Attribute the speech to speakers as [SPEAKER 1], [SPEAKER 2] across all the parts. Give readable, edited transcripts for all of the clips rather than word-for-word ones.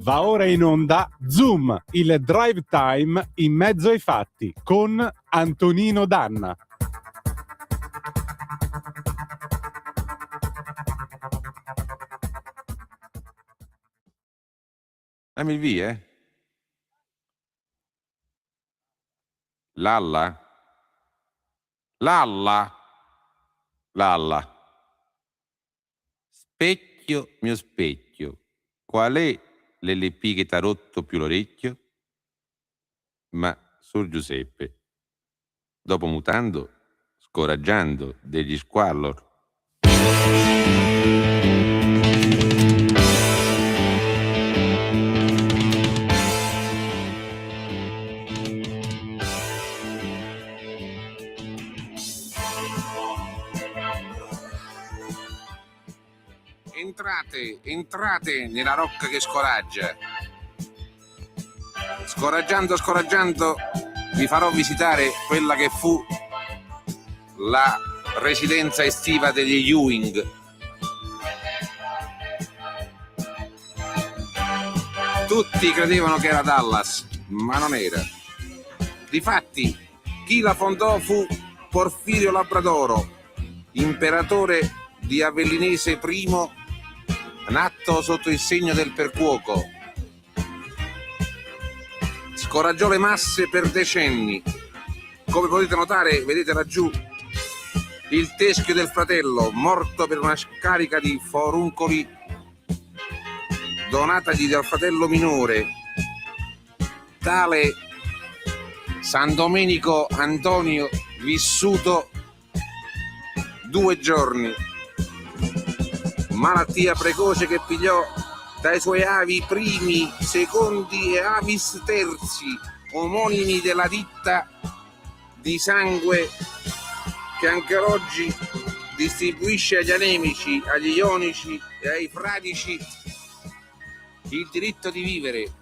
[SPEAKER 1] Va ora in onda Zoom, il drive time in mezzo ai fatti con Antonino Danna.
[SPEAKER 2] Dammi il via, Lalla? Lalla. Specchio, mio specchio, qual è l'LP che t'ha rotto più l'orecchio? Ma, Sor Giuseppe, dopo mutando, scoraggiando degli squallor. Entrate nella rocca che scoraggia. Scoraggiando, vi farò visitare quella che fu la residenza estiva degli Ewing. Tutti credevano che era Dallas, ma non era. Difatti, chi la fondò fu Porfirio Labradoro, imperatore di Avellinese I, nato sotto il segno del percuoco. Scoraggiò le masse per decenni. Come potete notare, vedete laggiù il teschio del fratello, morto per una scarica di foruncoli donatagli dal fratello minore, tale San Domenico Antonio, vissuto 2 giorni. Malattia precoce che pigliò dai suoi avi primi, secondi e avis terzi, omonimi della ditta di sangue che anche oggi distribuisce agli anemici, agli ionici e ai fradici il diritto di vivere.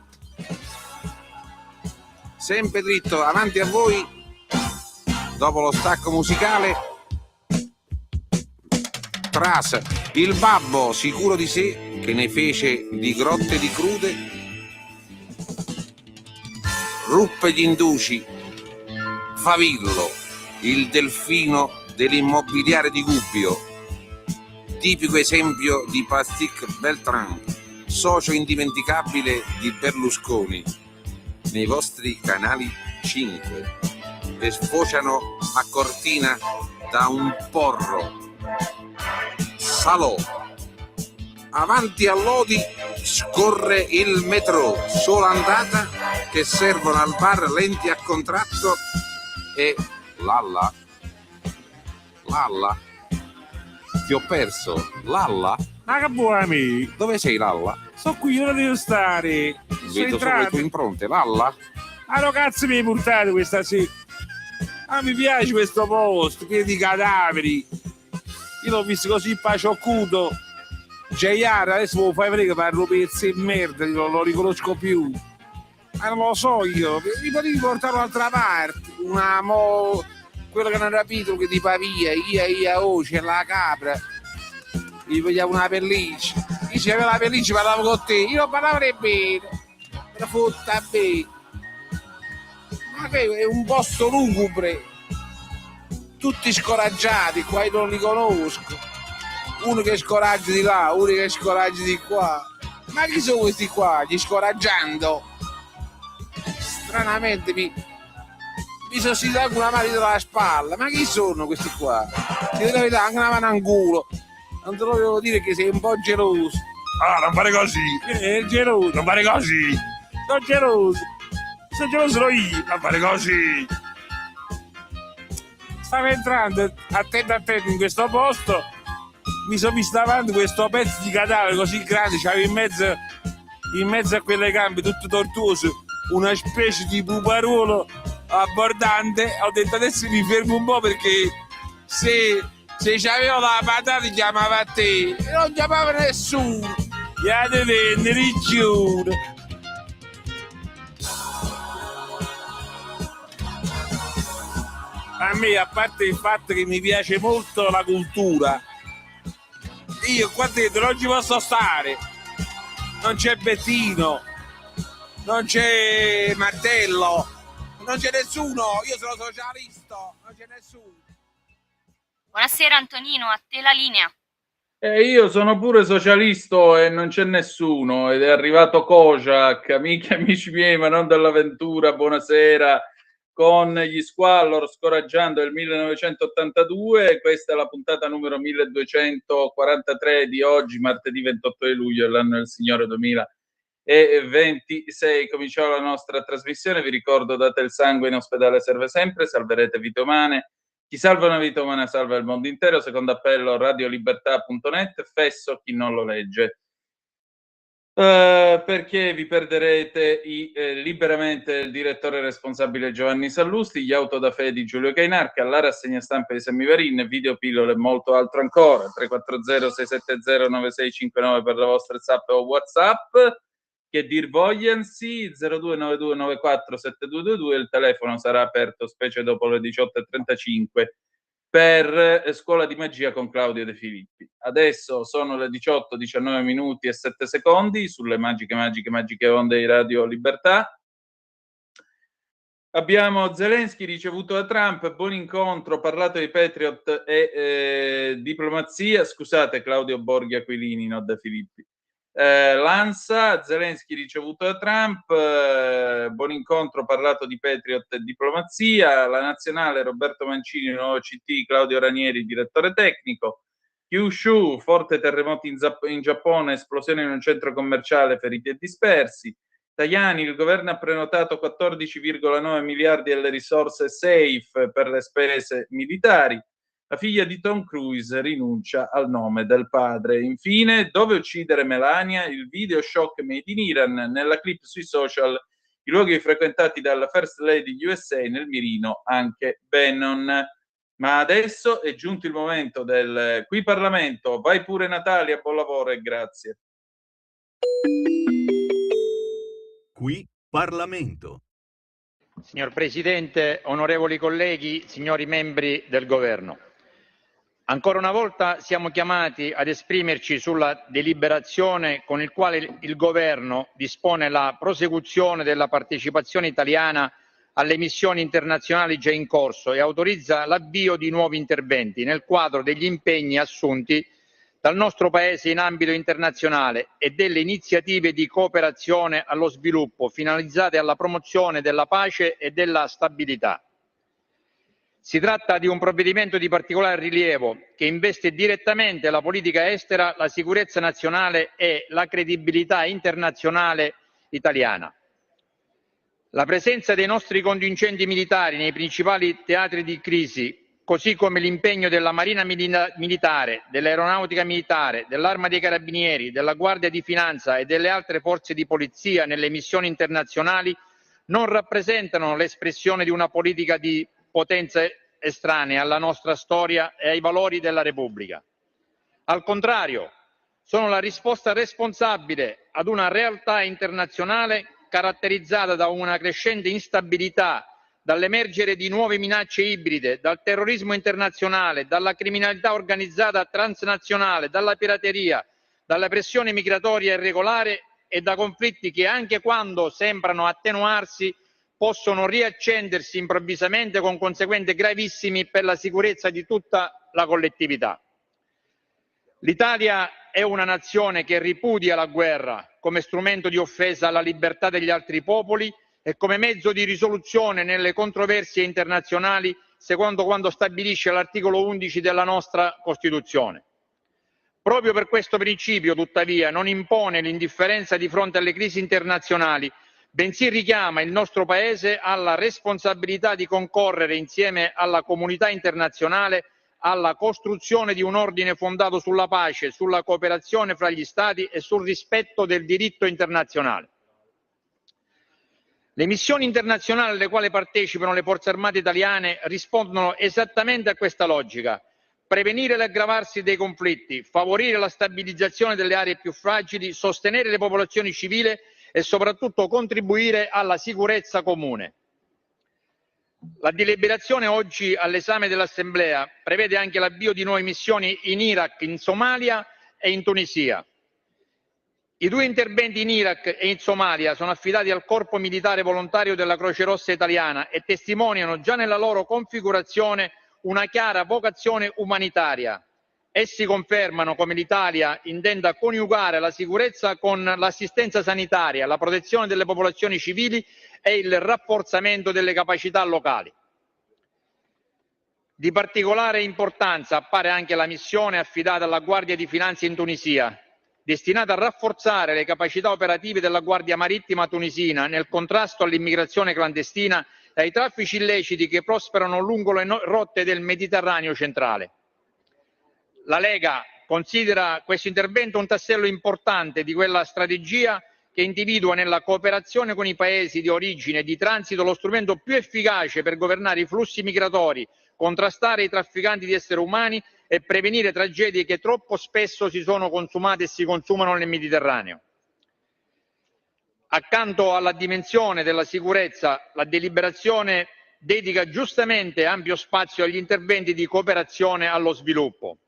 [SPEAKER 2] Sempre dritto, avanti a voi, dopo lo stacco musicale. Tras, il babbo sicuro di sé che ne fece di grotte di crude, ruppe gli induci. Favillo, il delfino dell'immobiliare di Gubbio, tipico esempio di Pastic Beltran, socio indimenticabile di Berlusconi, nei vostri canali 5, e sfociano a Cortina da un porro. Salò. Avanti a Lodi scorre il metro, sola andata, che servono al bar lenti a contratto e Lalla, ti ho perso. Lalla?
[SPEAKER 3] Ma che buoni?
[SPEAKER 2] Dove sei, Lalla?
[SPEAKER 3] Sto qui, dove devo stare?
[SPEAKER 2] Vedo solo le tue impronte. Lalla?
[SPEAKER 3] Ma no, cazzo mi hai portato questa sera? Ah, mi piace questo posto, pieno di cadaveri. Io l'ho visto così pacioccuto. JR, adesso me lo fai vedere che parlo pezzi di merda, non lo riconosco più. Ma non lo so io, mi potevi portare dall'altra parte. Quello che non ha rapito, che di Pavia, c'è la capra. Gli vogliamo una pelliccia. Io se avevo la pelliccia parlavo con te, io non parlavo bene. Me la fotta bene. Ma che è un posto lugubre. Tutti scoraggiati, qua io non li conosco. Uno che scoraggia di là, uno che scoraggia di qua. Ma chi sono questi qua? Gli scoraggiando? Stranamente mi sono sentito con una mano dalla spalla. Ma chi sono questi qua? Ti dico la verità, anche una mano in culo. Non te lo devo dire che sei un po' geloso.
[SPEAKER 2] Ah, non fare così.
[SPEAKER 3] Geloso.
[SPEAKER 2] Non fare così.
[SPEAKER 3] Sono geloso. Sono geloso io.
[SPEAKER 2] Non fare così.
[SPEAKER 3] Stavo entrando attento in questo posto, mi sono visto davanti questo pezzo di cadavere così grande, c'avevo in mezzo a quelle gambe tutto tortuoso una specie di puparuolo abbordante. Ho detto adesso mi fermo un po' perché se c'avevo la patata chiamava a te e non chiamava nessuno. Ya te venne, rigiuro. A me, a parte il fatto che mi piace molto la cultura, io qua dentro non ci posso stare, non c'è Bettino,
[SPEAKER 2] non c'è Martello, non c'è nessuno, io sono socialista, non c'è nessuno.
[SPEAKER 4] Buonasera Antonino, a te la linea.
[SPEAKER 5] Io sono pure socialista e non c'è nessuno, ed è arrivato Kojak, amiche e amici miei, ma non dell'avventura, buonasera, con gli Squallor scoraggiando il 1982, questa è la puntata numero 1243 di oggi, martedì 28 di luglio, l'anno del Signore 2026. Cominciamo la nostra trasmissione, vi ricordo, date il sangue, in ospedale serve sempre, salverete vite umane. Chi salva una vita umana salva il mondo intero. Secondo appello radiolibertà.net, fesso chi non lo legge. Perché vi perderete liberamente il direttore responsabile Giovanni Sallusti, gli auto da fe di Giulio Cainarca, la rassegna stampa di Semmivarin, videopillole e molto altro ancora. 340-670-9659 per la vostra WhatsApp o WhatsApp. Che dir vogliansi, 0292947222, il telefono sarà aperto specie dopo le 18:35 per Scuola di Magia con Claudio De Filippi. Adesso sono le 18:19 minuti e 7 secondi sulle magiche onde di Radio Libertà. Abbiamo Zelensky ricevuto da Trump, buon incontro, parlato di Patriot e diplomazia. Scusate, Claudio Borghi Aquilini, non De Filippi. Lanza, Zelensky ricevuto da Trump, buon incontro, parlato di Patriot e diplomazia. La Nazionale, Roberto Mancini, nuovo CT, Claudio Ranieri, direttore tecnico. Kyushu, forte terremoto in Giappone, esplosione in un centro commerciale, feriti e dispersi. Tajani, il governo ha prenotato 14,9 miliardi alle risorse SAFE per le spese militari. La figlia di Tom Cruise rinuncia al nome del padre. Infine, dove uccidere Melania? Il video shock made in Iran. Nella clip sui social, i luoghi frequentati dalla First Lady USA, nel mirino anche Bannon. Ma adesso è giunto il momento del Qui Parlamento. Vai pure Natalia, buon lavoro e grazie.
[SPEAKER 6] Qui Parlamento.
[SPEAKER 7] Signor Presidente, onorevoli colleghi, signori membri del Governo. Ancora una volta siamo chiamati ad esprimerci sulla deliberazione con il quale il Governo dispone la prosecuzione della partecipazione italiana alle missioni internazionali già in corso e autorizza l'avvio di nuovi interventi nel quadro degli impegni assunti dal nostro Paese in ambito internazionale e delle iniziative di cooperazione allo sviluppo finalizzate alla promozione della pace e della stabilità. Si tratta di un provvedimento di particolare rilievo che investe direttamente la politica estera, la sicurezza nazionale e la credibilità internazionale italiana. La presenza dei nostri contingenti militari nei principali teatri di crisi, così come l'impegno della Marina Militare, dell'Aeronautica Militare, dell'Arma dei Carabinieri, della Guardia di Finanza e delle altre forze di polizia nelle missioni internazionali, non rappresentano l'espressione di una politica di potenza estranea alla nostra storia e ai valori della Repubblica. Al contrario, sono la risposta responsabile ad una realtà internazionale caratterizzata da una crescente instabilità, dall'emergere di nuove minacce ibride, dal terrorismo internazionale, dalla criminalità organizzata transnazionale, dalla pirateria, dalla pressione migratoria irregolare e da conflitti che, anche quando sembrano attenuarsi, possono riaccendersi improvvisamente con conseguenze gravissime per la sicurezza di tutta la collettività. L'Italia è una nazione che ripudia la guerra come strumento di offesa alla libertà degli altri popoli e come mezzo di risoluzione nelle controversie internazionali, secondo quanto stabilisce l'articolo 11 della nostra Costituzione. Proprio per questo principio, tuttavia, non impone l'indifferenza di fronte alle crisi internazionali, bensì richiama il nostro Paese alla responsabilità di concorrere insieme alla comunità internazionale alla costruzione di un ordine fondato sulla pace, sulla cooperazione fra gli Stati e sul rispetto del diritto internazionale. Le missioni internazionali alle quali partecipano le forze armate italiane rispondono esattamente a questa logica: prevenire l'aggravarsi dei conflitti, favorire la stabilizzazione delle aree più fragili, sostenere le popolazioni civili e soprattutto contribuire alla sicurezza comune. La deliberazione oggi all'esame dell'Assemblea prevede anche l'avvio di nuove missioni in Iraq, in Somalia e in Tunisia. I 2 interventi in Iraq e in Somalia sono affidati al Corpo Militare Volontario della Croce Rossa Italiana e testimoniano già nella loro configurazione una chiara vocazione umanitaria. Essi confermano come l'Italia intenda coniugare la sicurezza con l'assistenza sanitaria, la protezione delle popolazioni civili e il rafforzamento delle capacità locali. Di particolare importanza appare anche la missione affidata alla Guardia di Finanza in Tunisia, destinata a rafforzare le capacità operative della Guardia Marittima tunisina nel contrasto all'immigrazione clandestina e ai traffici illeciti che prosperano lungo le rotte del Mediterraneo centrale. La Lega considera questo intervento un tassello importante di quella strategia che individua nella cooperazione con i paesi di origine e di transito lo strumento più efficace per governare i flussi migratori, contrastare i trafficanti di esseri umani e prevenire tragedie che troppo spesso si sono consumate e si consumano nel Mediterraneo. Accanto alla dimensione della sicurezza, la deliberazione dedica giustamente ampio spazio agli interventi di cooperazione allo sviluppo.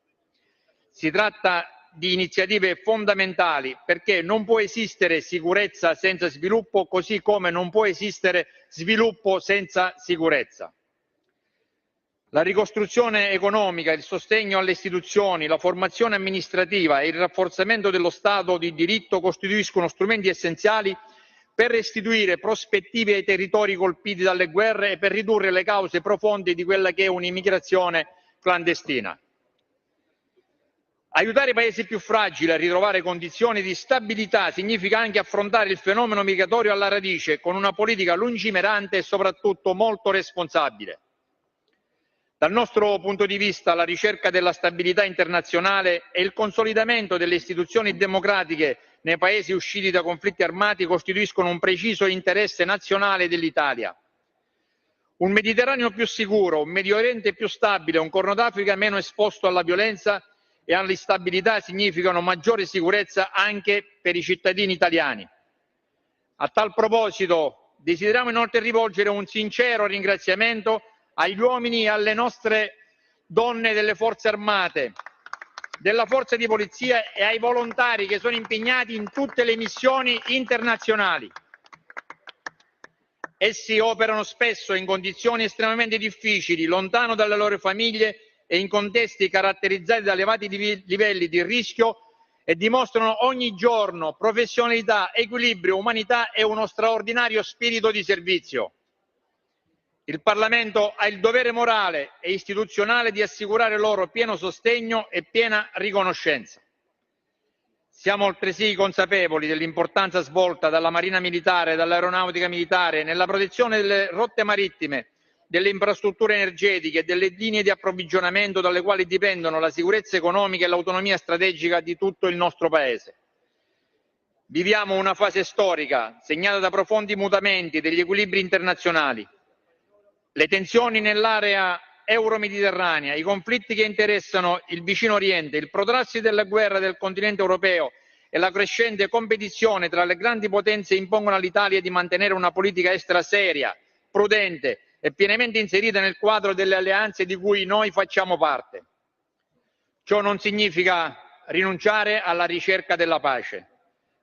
[SPEAKER 7] Si tratta di iniziative fondamentali perché non può esistere sicurezza senza sviluppo, così come non può esistere sviluppo senza sicurezza. La ricostruzione economica, il sostegno alle istituzioni, la formazione amministrativa e il rafforzamento dello Stato di diritto costituiscono strumenti essenziali per restituire prospettive ai territori colpiti dalle guerre e per ridurre le cause profonde di quella che è un'immigrazione clandestina. Aiutare i paesi più fragili a ritrovare condizioni di stabilità significa anche affrontare il fenomeno migratorio alla radice con una politica lungimirante e soprattutto molto responsabile. Dal nostro punto di vista, la ricerca della stabilità internazionale e il consolidamento delle istituzioni democratiche nei paesi usciti da conflitti armati costituiscono un preciso interesse nazionale dell'Italia. Un Mediterraneo più sicuro, un Medio Oriente più stabile, un Corno d'Africa meno esposto alla violenza e all'instabilità significano maggiore sicurezza anche per i cittadini italiani. A tal proposito, desideriamo inoltre rivolgere un sincero ringraziamento agli uomini e alle nostre donne delle forze armate, della forza di polizia e ai volontari che sono impegnati in tutte le missioni internazionali. Essi operano spesso in condizioni estremamente difficili, lontano dalle loro famiglie e in contesti caratterizzati da elevati livelli di rischio e dimostrano ogni giorno professionalità, equilibrio, umanità e uno straordinario spirito di servizio. Il Parlamento ha il dovere morale e istituzionale di assicurare loro pieno sostegno e piena riconoscenza. Siamo altresì consapevoli dell'importanza svolta dalla Marina Militare e dall'Aeronautica Militare nella protezione delle rotte marittime, delle infrastrutture energetiche e delle linee di approvvigionamento dalle quali dipendono la sicurezza economica e l'autonomia strategica di tutto il nostro Paese. Viviamo una fase storica segnata da profondi mutamenti degli equilibri internazionali. Le tensioni nell'area euro-mediterranea, i conflitti che interessano il vicino Oriente, il protrarsi della guerra del continente europeo e la crescente competizione tra le grandi potenze impongono all'Italia di mantenere una politica estera seria, prudente e pienamente inserita nel quadro delle alleanze di cui noi facciamo parte. Ciò non significa rinunciare alla ricerca della pace.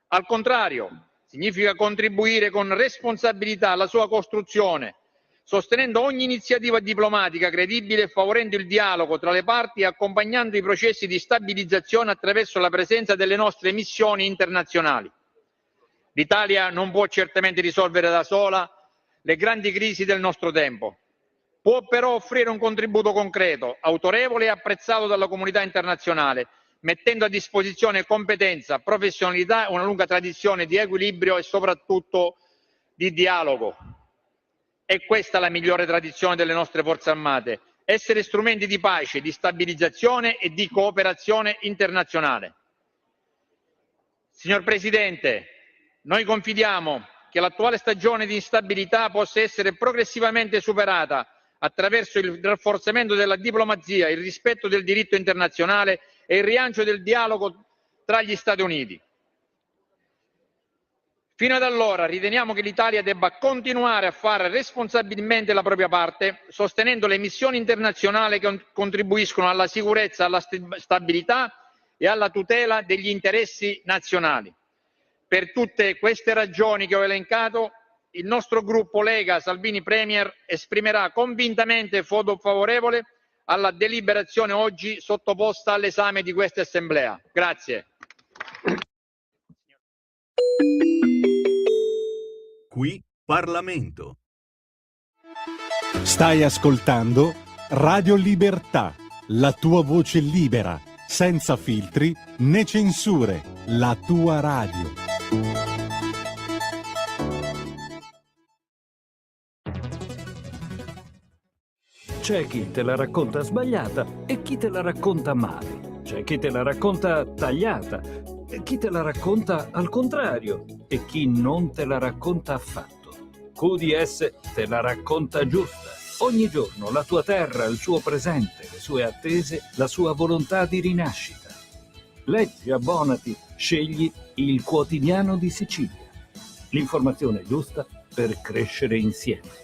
[SPEAKER 7] Al contrario, significa contribuire con responsabilità alla sua costruzione, sostenendo ogni iniziativa diplomatica credibile e favorendo il dialogo tra le parti e accompagnando i processi di stabilizzazione attraverso la presenza delle nostre missioni internazionali. L'Italia non può certamente risolvere da sola le grandi crisi del nostro tempo. Può però offrire un contributo concreto, autorevole e apprezzato dalla comunità internazionale, mettendo a disposizione competenza, professionalità e una lunga tradizione di equilibrio e soprattutto di dialogo. È questa la migliore tradizione delle nostre forze armate, essere strumenti di pace, di stabilizzazione e di cooperazione internazionale. Signor Presidente, noi confidiamo che l'attuale stagione di instabilità possa essere progressivamente superata attraverso il rafforzamento della diplomazia, il rispetto del diritto internazionale e il rilancio del dialogo tra gli Stati Uniti. Fino ad allora riteniamo che l'Italia debba continuare a fare responsabilmente la propria parte, sostenendo le missioni internazionali che contribuiscono alla sicurezza, alla stabilità e alla tutela degli interessi nazionali. Per tutte queste ragioni che ho elencato, il nostro gruppo Lega Salvini Premier esprimerà convintamente voto favorevole alla deliberazione oggi sottoposta all'esame di questa Assemblea. Grazie.
[SPEAKER 6] Qui Parlamento.
[SPEAKER 1] Stai ascoltando Radio Libertà, la tua voce libera, senza filtri né censure, la tua radio.
[SPEAKER 8] C'è chi te la racconta sbagliata e chi te la racconta male. C'è chi te la racconta tagliata e chi te la racconta al contrario e chi non te la racconta affatto. QDS te la racconta giusta. Ogni giorno la tua terra, il suo presente, le sue attese, la sua volontà di rinascita. Leggi, abbonati, scegli il Quotidiano di Sicilia. L'informazione giusta per crescere insieme.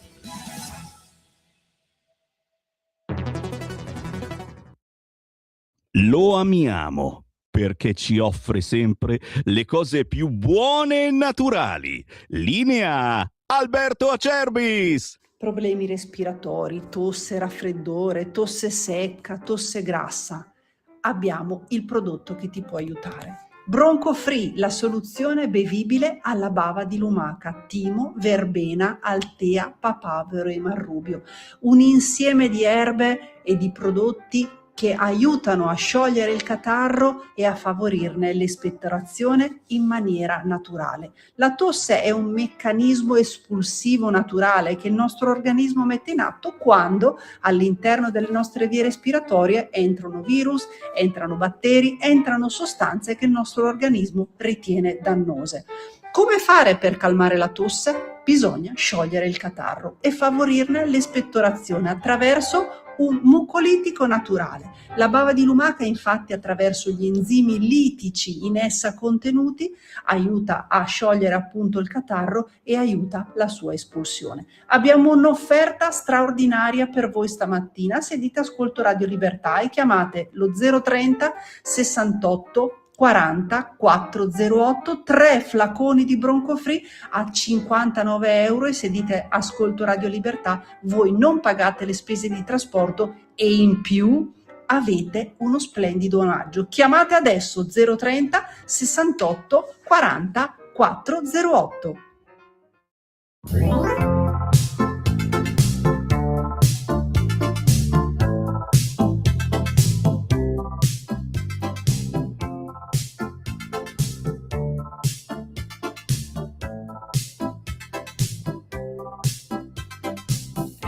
[SPEAKER 6] Lo amiamo perché ci offre sempre le cose più buone e naturali. Linea Alberto Acerbis.
[SPEAKER 9] Problemi respiratori, tosse, raffreddore, tosse secca, tosse grassa. Abbiamo il prodotto che ti può aiutare. Bronco Free, la soluzione bevibile alla bava di lumaca, timo, verbena, altea, papavero e marrubio. Un insieme di erbe e di prodotti che aiutano a sciogliere il catarro e a favorirne l'espettorazione in maniera naturale. La tosse è un meccanismo espulsivo naturale che il nostro organismo mette in atto quando all'interno delle nostre vie respiratorie entrano virus, entrano batteri, entrano sostanze che il nostro organismo ritiene dannose. Come fare per calmare la tosse? Bisogna sciogliere il catarro e favorirne l'espettorazione attraverso un mucolitico naturale. La bava di lumaca, infatti, attraverso gli enzimi litici in essa contenuti, aiuta a sciogliere appunto il catarro e aiuta la sua espulsione. Abbiamo un'offerta straordinaria per voi stamattina. Se dite ascolto Radio Libertà e chiamate lo 030 68 40 408, 3 flaconi di Bronco Free a 59 euro, e se dite ascolto Radio Libertà voi non pagate le spese di trasporto e in più avete uno splendido omaggio. Chiamate adesso 030 68 40 408.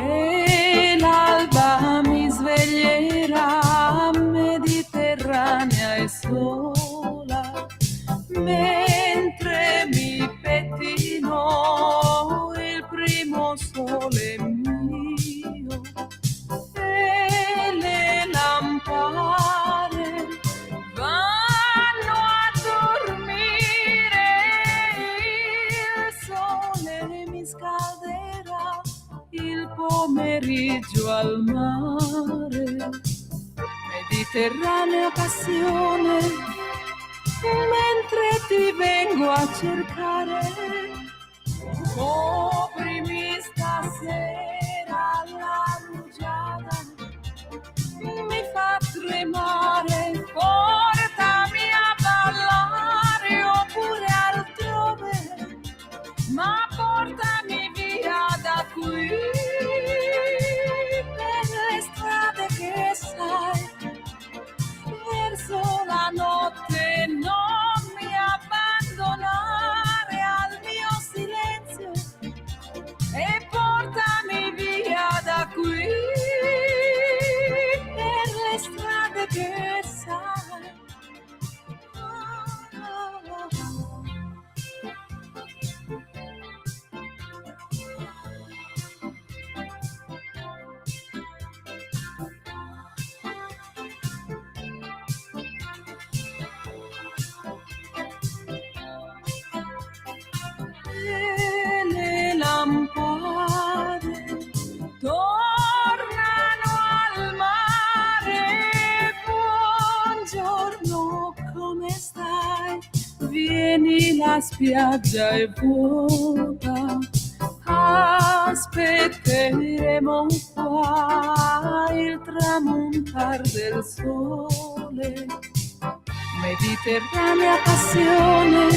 [SPEAKER 10] E l'alba mi sveglierà mediterranea e sola, mentre mi pettino il primo sole mio, e le lampade vanno a dormire, il sole mi scalderà il pomeriggio al mare, mediterranea passione, mentre ti vengo a cercare, coprimi stasera la rugiada, mi fa tremare, portami a ballare oppure altrove, ma portami via da qui, per le strade che sai, verso la notte non mi abbandonare al mio silenzio e portami via da qui, per le strade che sai. Le lampade tornano al mare, buongiorno, come stai? Vieni, la spiaggia è vuota, aspetteremo qua il tramontar del sole, mediterranea passione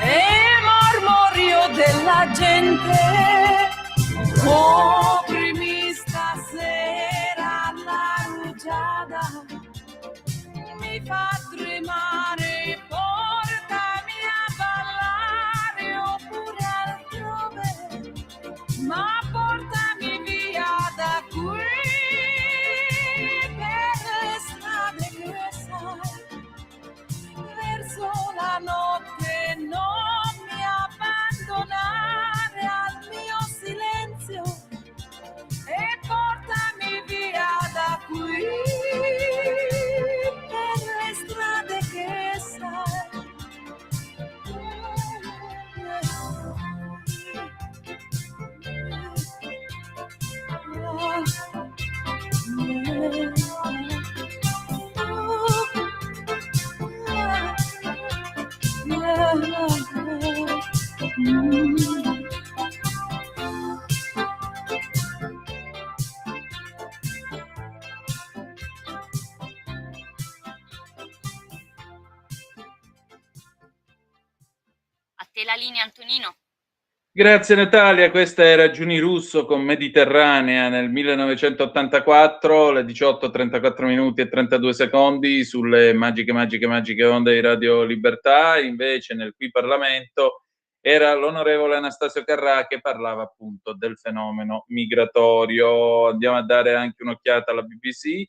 [SPEAKER 10] e il mormorio della gente. Coprimi stasera la rugiada, mi fa tremare, portami a ballare oppure altrove, ma portami via da qui per le strade che sai, verso la notte non mi abbandonare al mio silenzio e portami via da qui per le strade che sai.
[SPEAKER 4] A te la linea, Antonino.
[SPEAKER 5] Grazie Natalia, questa era Giuni Russo con Mediterranea nel 1984, le 18:34 minuti e 32 secondi sulle magiche onde di Radio Libertà. Invece nel Qui Parlamento era l'onorevole Anastasio Carrà che parlava appunto del fenomeno migratorio. Andiamo a dare anche un'occhiata alla BBC.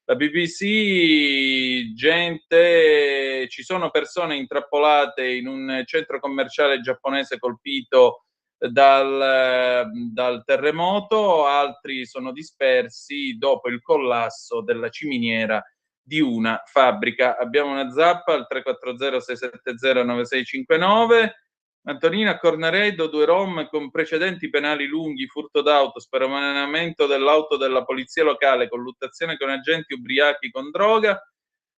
[SPEAKER 5] La BBC, gente, ci sono persone intrappolate in un centro commerciale giapponese colpito dal terremoto, altri sono dispersi dopo il collasso della ciminiera di una fabbrica. Abbiamo una zappa al 340-670-9659. Antonino, a Cornaredo 2 rom con precedenti penali lunghi, furto d'auto, speronamento dell'auto della polizia locale, colluttazione con agenti ubriachi con droga.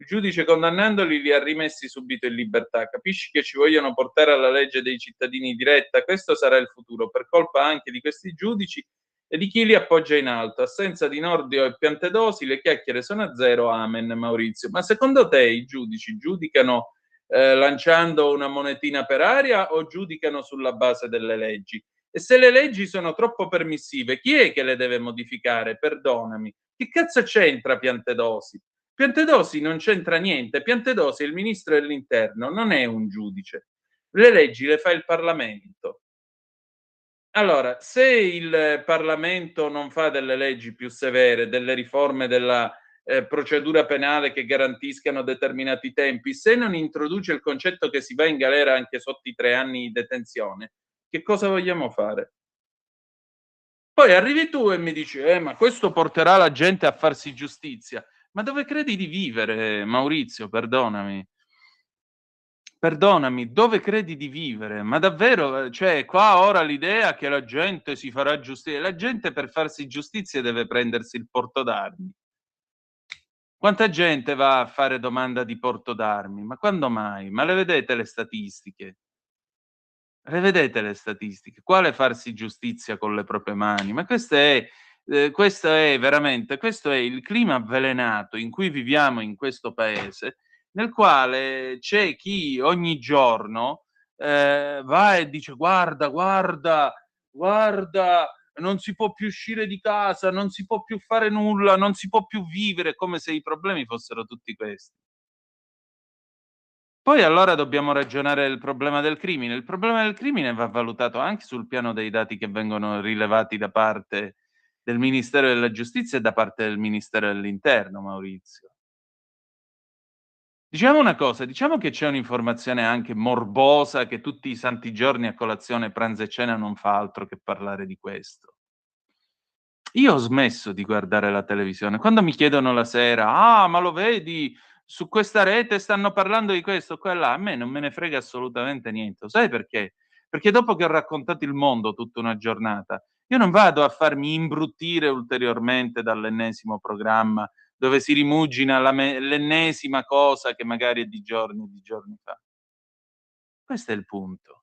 [SPEAKER 5] Il giudice, condannandoli, li ha rimessi subito in libertà. Capisci che ci vogliono portare alla legge dei cittadini diretta? Questo sarà il futuro, per colpa anche di questi giudici e di chi li appoggia in alto. Assenza di Nordio e Piantedosi, le chiacchiere sono a zero, amen. Maurizio, ma secondo te i giudici giudicano lanciando una monetina per aria o giudicano sulla base delle leggi? E se le leggi sono troppo permissive, chi è che le deve modificare? Perdonami. Che cazzo c'entra Piantedosi? Piantedosi non c'entra niente. Piantedosi è il ministro dell'interno, non è un giudice. Le leggi le fa il Parlamento. Allora, se il Parlamento non fa delle leggi più severe, delle riforme della procedura penale che garantiscano determinati tempi, se non introduce il concetto che si va in galera anche sotto i 3 anni di detenzione, che cosa vogliamo fare? Poi arrivi tu e mi dici, ma questo porterà la gente a farsi giustizia. Ma dove credi di vivere, Maurizio? Perdonami. Perdonami, dove credi di vivere? Ma davvero, cioè, qua ora l'idea che la gente si farà giustizia, la gente per farsi giustizia deve prendersi il porto d'armi. Quanta gente va a fare domanda di porto d'armi? Ma quando mai? Ma le vedete le statistiche? Le vedete le statistiche? Quale farsi giustizia con le proprie mani? Ma questo è veramente, questo è il clima avvelenato in cui viviamo in questo paese, nel quale c'è chi ogni giorno va e dice guarda, non si può più uscire di casa, non si può più fare nulla, non si può più vivere, come se i problemi fossero tutti questi. Poi allora dobbiamo ragionare del problema del crimine. Il problema del crimine va valutato anche sul piano dei dati che vengono rilevati da parte del Ministero della Giustizia e da parte del Ministero dell'Interno, Maurizio. Diciamo una cosa, diciamo che c'è un'informazione anche morbosa che tutti i santi giorni a colazione, pranzo e cena non fa altro che parlare di questo. Io ho smesso di guardare la televisione. Quando mi chiedono la sera, ma lo vedi, su questa rete stanno parlando di questo, qua e là, a me non me ne frega assolutamente niente. Sai perché? Perché dopo che ho raccontato il mondo tutta una giornata, io non vado a farmi imbruttire ulteriormente dall'ennesimo programma dove si rimugina l'ennesima cosa che magari è di giorni fa. Questo è il punto.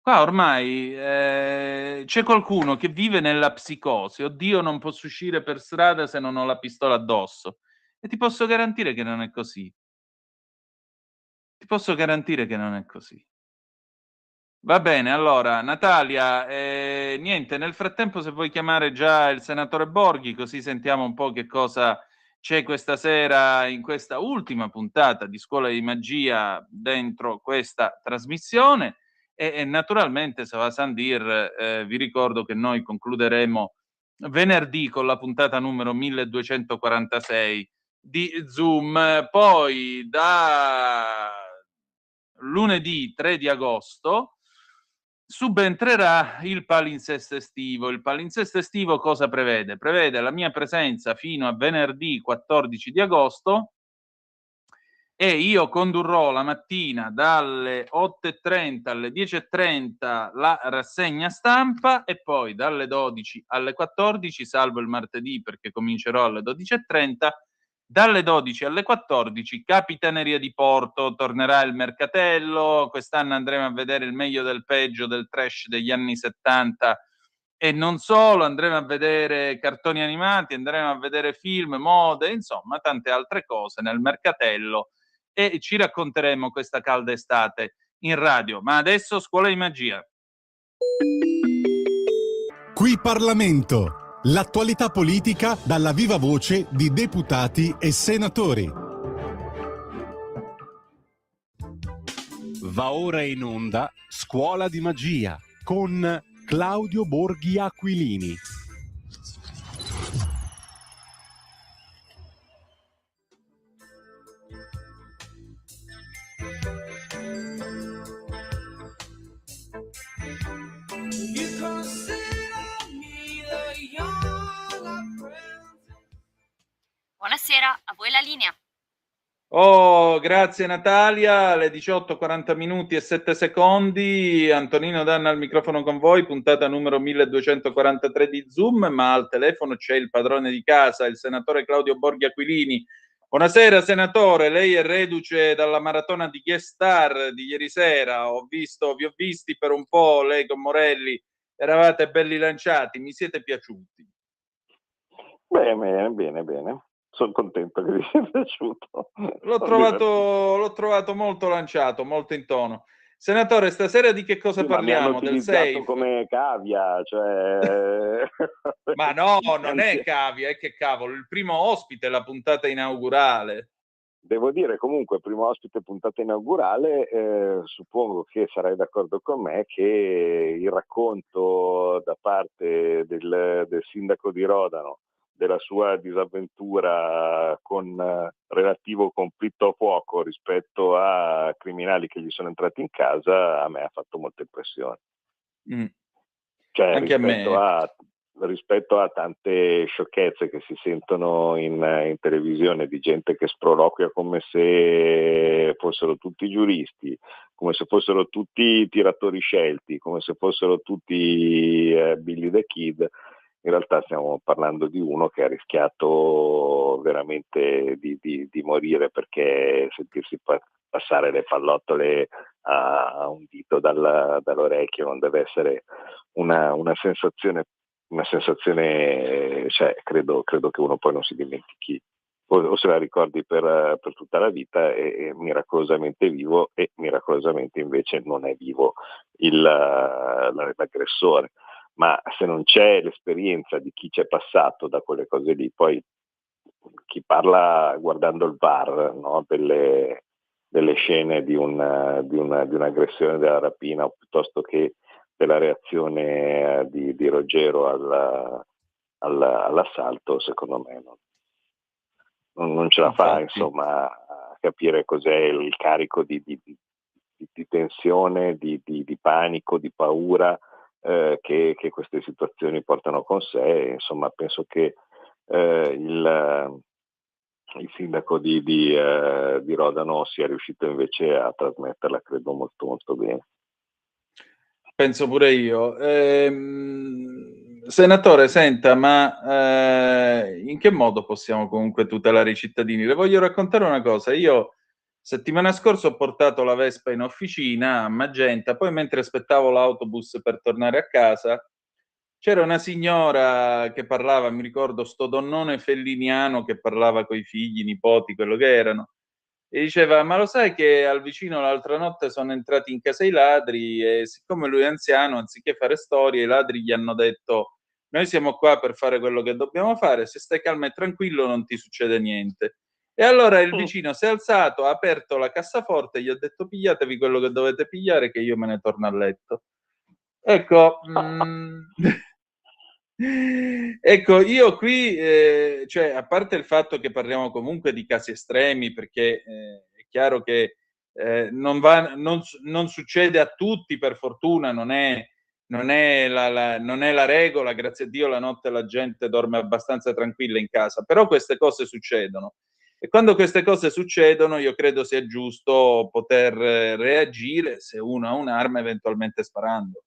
[SPEAKER 5] Qua ormai c'è qualcuno che vive nella psicosi. Oddio, non posso uscire per strada se non ho la pistola addosso. E ti posso garantire che non è così. Ti posso garantire che non è così. Va bene, allora, Natalia, niente, nel frattempo se vuoi chiamare già il senatore Borghi, così sentiamo un po' che cosa c'è questa sera in questa ultima puntata di Scuola di Magia dentro questa trasmissione. E naturalmente, se va Sandir, vi ricordo che noi concluderemo venerdì con la puntata numero 1246 di Zoom, poi da lunedì 3 di agosto subentrerà il palinsesto estivo. Il palinsesto estivo cosa prevede? Prevede la mia presenza fino a venerdì 14 di agosto e io condurrò la mattina dalle 8:30 alle 10:30 la rassegna stampa e poi dalle 12 alle 14, salvo il martedì perché comincerò alle 12:30, dalle 12 alle 14 Capitaneria di Porto, tornerà il mercatello, quest'anno andremo a vedere il meglio del peggio del trash degli anni 70 e non solo, andremo a vedere cartoni animati, andremo a vedere film, mode, insomma tante altre cose nel mercatello e ci racconteremo questa calda estate in radio. Ma adesso Scuola di Magia.
[SPEAKER 1] Qui Parlamento, l'attualità politica dalla viva voce di deputati e senatori. Va ora in onda Scuola di Magia con Claudio Borghi Aquilini.
[SPEAKER 4] Buonasera, a voi la linea.
[SPEAKER 5] Oh, grazie Natalia, alle 18:40 minuti e 7 secondi, Antonino Danna al microfono con voi, puntata numero 1243 di Zoom, ma al telefono c'è il padrone di casa, il senatore Claudio Borghi Aquilini. Buonasera senatore, lei è reduce dalla maratona di Guest Star di ieri sera, vi ho visti per un po', lei con Morelli, eravate belli lanciati, mi siete piaciuti.
[SPEAKER 11] Bene. Sono contento che vi sia piaciuto.
[SPEAKER 5] L'ho trovato molto lanciato, molto in tono. Senatore, stasera di che cosa parliamo? Del safe?
[SPEAKER 11] Come cavia, cioè...
[SPEAKER 5] Ma no, non è cavia, è che cavolo, il primo ospite, la puntata inaugurale.
[SPEAKER 11] Devo dire comunque, primo ospite puntata inaugurale, suppongo che sarai d'accordo con me che il racconto da parte del sindaco di Rodano della sua disavventura con relativo conflitto a fuoco rispetto a criminali che gli sono entrati in casa, a me ha fatto molta impressione. Cioè,
[SPEAKER 5] anche a me.
[SPEAKER 11] Rispetto a tante sciocchezze che si sentono in televisione di gente che sproloquia come se fossero tutti giuristi, come se fossero tutti tiratori scelti, come se fossero tutti Billy the Kid. In realtà stiamo parlando di uno che ha rischiato veramente di morire perché sentirsi passare le pallottole a un dito dall'orecchio non deve essere una sensazione, cioè credo che uno poi non si dimentichi o se la ricordi per tutta la vita, è miracolosamente vivo e miracolosamente invece non è vivo l'aggressore. Ma se non c'è l'esperienza di chi c'è passato da quelle cose lì, poi chi parla guardando il VAR, no? delle scene di un'aggressione, della rapina, o piuttosto che della reazione di Ruggero all'assalto, secondo me non ce la fa, insomma, a capire cos'è il carico di tensione, di panico, di paura che queste situazioni portano con sé. Insomma, penso che il sindaco di Rodano sia riuscito invece a trasmetterla, credo, molto molto bene.
[SPEAKER 5] Penso pure io. Senatore, senta, ma in che modo possiamo comunque tutelare i cittadini? Le voglio raccontare una cosa. Io Settimana scorsa ho portato la Vespa in officina a Magenta, poi mentre aspettavo l'autobus per tornare a casa c'era una signora che parlava, mi ricordo sto donnone felliniano che parlava coi figli, nipoti, quello che erano, e diceva: ma lo sai che al vicino l'altra notte sono entrati in casa i ladri e siccome lui è anziano, anziché fare storie, i ladri gli hanno detto: noi siamo qua per fare quello che dobbiamo fare, se stai calmo e tranquillo non ti succede niente. E allora il vicino si è alzato, ha aperto la cassaforte e gli ha detto: pigliatevi quello che dovete pigliare che io me ne torno a letto. Ecco, ecco, io qui, cioè, a parte il fatto che parliamo comunque di casi estremi, perché è chiaro che non succede a tutti, per fortuna, non è la regola, grazie a Dio la notte la gente dorme abbastanza tranquilla in casa, però queste cose succedono. E quando queste cose succedono, io credo sia giusto poter reagire, se uno ha un'arma, eventualmente sparando.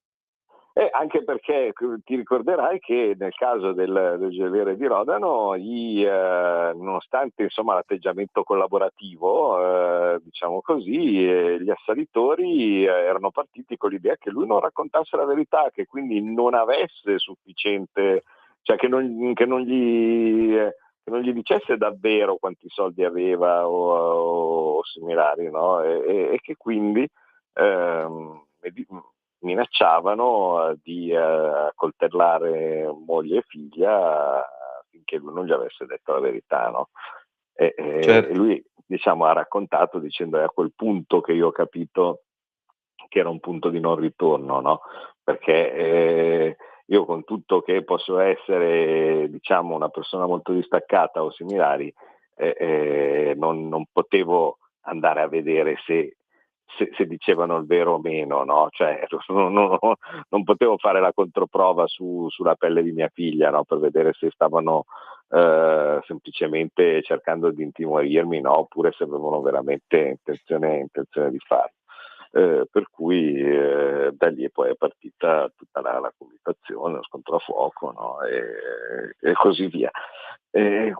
[SPEAKER 11] Anche perché ti ricorderai che nel caso del Gelere di Rodano, nonostante insomma, l'atteggiamento collaborativo, diciamo così, gli assalitori erano partiti con l'idea che lui non raccontasse la verità, che quindi non avesse sufficiente, cioè che non gli dicesse davvero quanti soldi aveva o similari, no? E che quindi minacciavano di accoltellare moglie e figlia finché lui non gli avesse detto la verità, no? E
[SPEAKER 5] Certo.
[SPEAKER 11] lui, diciamo, ha raccontato dicendo: è a quel punto che io ho capito che era un punto di non ritorno, no? Perché io, con tutto che posso essere, diciamo, una persona molto distaccata o similari, non potevo andare a vedere se dicevano il vero o meno, no? Cioè, non potevo fare la controprova sulla pelle di mia figlia, no? Per vedere se stavano semplicemente cercando di intimorirmi, no? Oppure se avevano veramente intenzione di farlo. Per cui da lì poi è partita tutta la comunicazione, lo scontro a fuoco, no? E così via.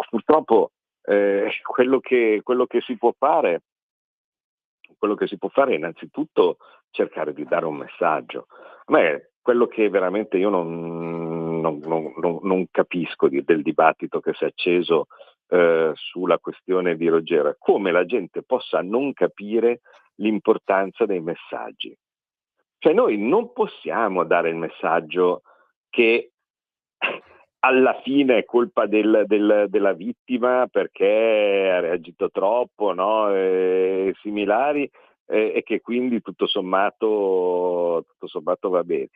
[SPEAKER 11] Purtroppo quello che si può fare è innanzitutto cercare di dare un messaggio. A me quello che veramente io non capisco del dibattito che si è acceso sulla questione di Ruggero è come la gente possa non capire l'importanza dei messaggi. Cioè noi non possiamo dare il messaggio che alla fine è colpa della vittima perché ha reagito troppo, no? E similari, e che quindi tutto sommato va bene.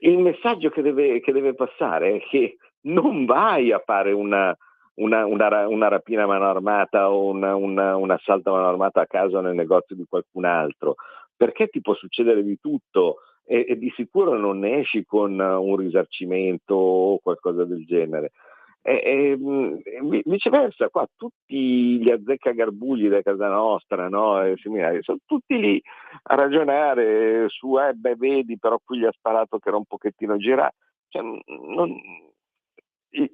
[SPEAKER 11] Il messaggio che deve passare è che non vai a fare una rapina a mano armata o un assalto a mano armata a casa nel negozio di qualcun altro, perché ti può succedere di tutto e di sicuro non ne esci con un risarcimento o qualcosa del genere. Viceversa, qua tutti gli azzeccagarbugli da casa nostra, no? Sono tutti lì a ragionare su, vedi, però qui gli ha sparato che era un pochettino girato. Cioè,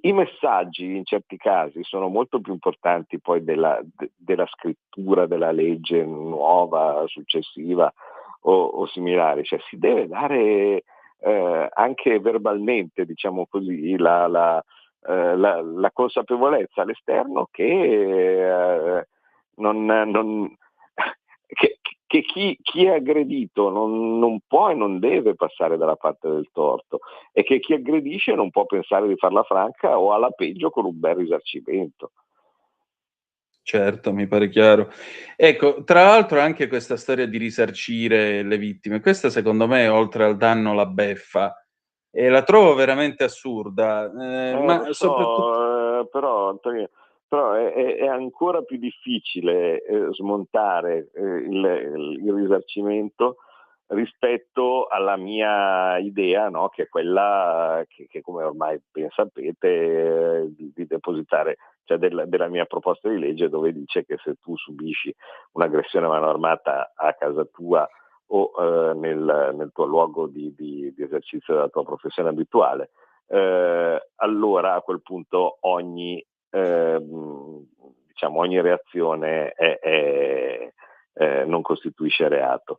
[SPEAKER 11] i messaggi in certi casi sono molto più importanti poi della scrittura della legge nuova, successiva o similari. Cioè, si deve dare anche verbalmente, diciamo così, la consapevolezza all'esterno che che chi è aggredito non può e non deve passare dalla parte del torto, e che chi aggredisce non può pensare di farla franca o alla peggio con un bel risarcimento.
[SPEAKER 5] Certo, mi pare chiaro. Ecco, tra l'altro anche questa storia di risarcire le vittime, questa secondo me oltre al danno la beffa, e la trovo veramente assurda,
[SPEAKER 11] Lo
[SPEAKER 5] ma soprattutto
[SPEAKER 11] so, però Antonio, però è ancora più difficile smontare il risarcimento rispetto alla mia idea, no? Che è quella che come ormai ben sapete, di depositare, cioè della mia proposta di legge, dove dice che se tu subisci un'aggressione a mano armata a casa tua o nel tuo luogo di esercizio della tua professione abituale, allora a quel punto ogni diciamo, ogni reazione non costituisce reato.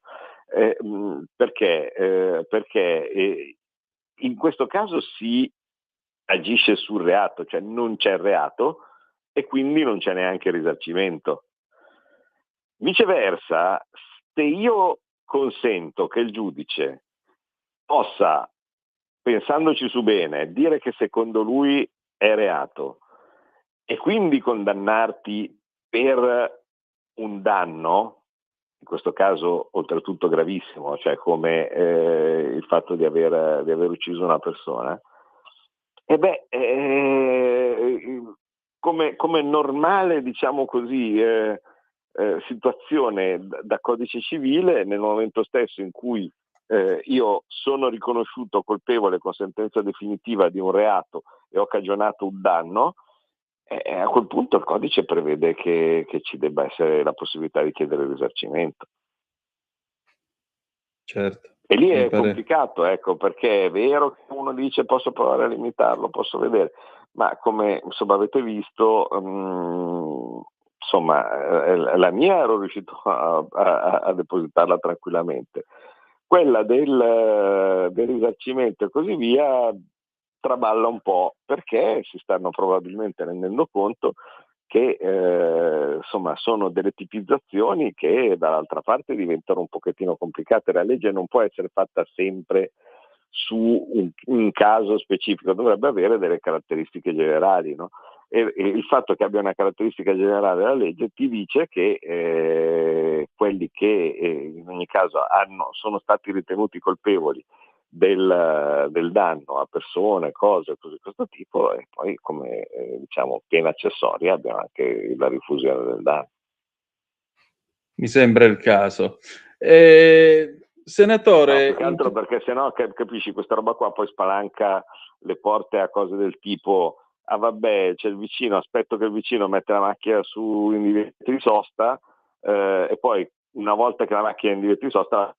[SPEAKER 11] Perché? Perché in questo caso si agisce sul reato, cioè non c'è reato e quindi non c'è neanche risarcimento. Viceversa, se io consento che il giudice possa, pensandoci su bene, dire che secondo lui è reato e quindi condannarti per un danno, in questo caso oltretutto gravissimo, cioè come il fatto di aver ucciso una persona, come normale, diciamo così, situazione da codice civile, nel momento stesso in cui io sono riconosciuto colpevole con sentenza definitiva di un reato e ho cagionato un danno, a quel punto il codice prevede che ci debba essere la possibilità di chiedere il risarcimento.
[SPEAKER 5] Certo.
[SPEAKER 11] E lì è complicato, ecco, perché è vero che uno dice posso provare a limitarlo, posso vedere, ma come insomma avete visto, insomma, la mia ero riuscito a depositarla tranquillamente. Quella del risarcimento e così via traballa un po', perché si stanno probabilmente rendendo conto che insomma sono delle tipizzazioni che dall'altra parte diventano un pochettino complicate. La legge non può essere fatta sempre su un caso specifico, dovrebbe avere delle caratteristiche generali, no? E il fatto che abbia una caratteristica generale la legge ti dice che quelli che in ogni caso sono stati ritenuti colpevoli del danno a persone, cose, cose di questo tipo, e poi come diciamo pena accessoria abbiamo anche la rifusione del danno.
[SPEAKER 5] Mi sembra il caso. Senatore...
[SPEAKER 11] No, più che altro perché sennò capisci, questa roba qua poi spalanca le porte a cose del tipo vabbè, c'è il vicino, aspetto che il vicino mette la macchina su in divieto di sosta e poi una volta che la macchina è in divieto di sosta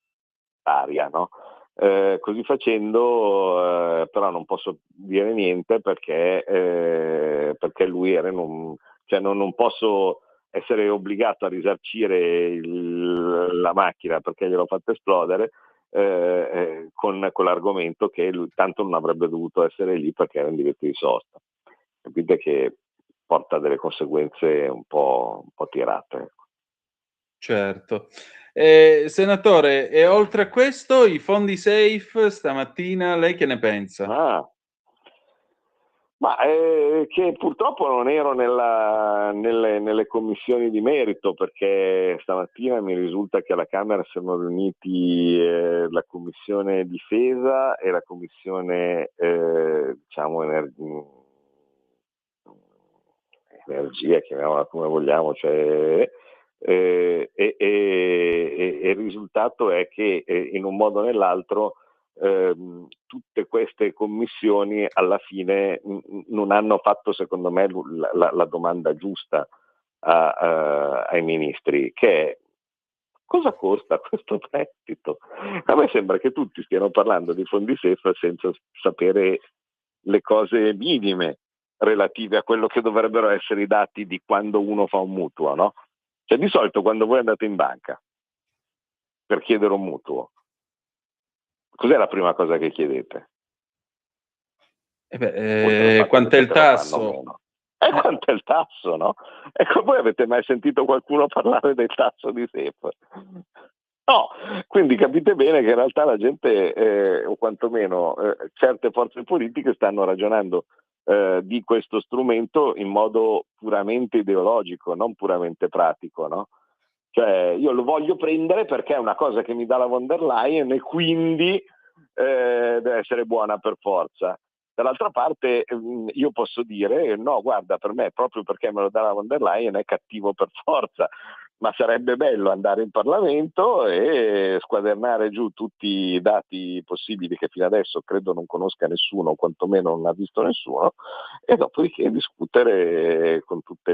[SPEAKER 11] aria, no? Così facendo però non posso dire niente perché lui era non posso essere obbligato a risarcire la macchina perché gliel'ho fatta esplodere con l'argomento che lui tanto non avrebbe dovuto essere lì perché era in divieto di sosta. Capite che porta delle conseguenze un po' tirate.
[SPEAKER 5] Certo. Senatore, e oltre a questo, i fondi safe stamattina, lei che ne pensa?
[SPEAKER 11] Ma che purtroppo non ero nelle commissioni di merito, perché stamattina mi risulta che alla Camera siano riuniti la commissione difesa e la commissione diciamo energia, chiamiamola come vogliamo, cioè, e il risultato è che in un modo o nell'altro tutte queste commissioni alla fine non hanno fatto, secondo me, la domanda giusta ai ministri, che è: cosa costa questo prestito? A me sembra che tutti stiano parlando di fondi safe senza sapere le cose minime relative a quello che dovrebbero essere i dati di quando uno fa un mutuo, no? Cioè, di solito quando voi andate in banca per chiedere un mutuo, cos'è la prima cosa che chiedete?
[SPEAKER 5] Quant'è il tasso?
[SPEAKER 11] Quanto è il tasso, no? Ecco, voi avete mai sentito qualcuno parlare del tasso di SEF? No, quindi capite bene che in realtà la gente, o quantomeno certe forze politiche, stanno ragionando di questo strumento in modo puramente ideologico, non puramente pratico, no? Cioè, io lo voglio prendere perché è una cosa che mi dà la von der Leyen e quindi deve essere buona per forza. Dall'altra parte io posso dire no, guarda, per me proprio perché me lo dà la von der Leyen è cattivo per forza, ma sarebbe bello andare in Parlamento e squadernare giù tutti i dati possibili che fino adesso credo non conosca nessuno, o quantomeno non ha visto nessuno, e dopodiché discutere con tutti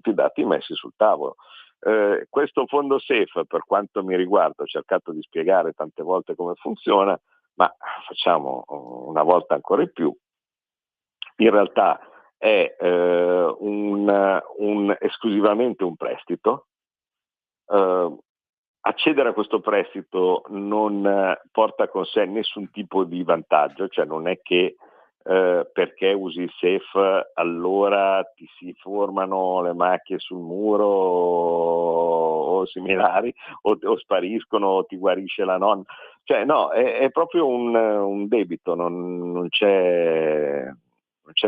[SPEAKER 11] i dati messi sul tavolo. Questo fondo SAFE, per quanto mi riguarda, ho cercato di spiegare tante volte come funziona, ma facciamo una volta ancora di più. In realtà è esclusivamente un prestito. Accedere a questo prestito non porta con sé nessun tipo di vantaggio, cioè non è che perché usi il SEF allora ti si formano le macchie sul muro o similari, o spariscono o ti guarisce la nonna. Cioè no, è proprio un debito, non c'è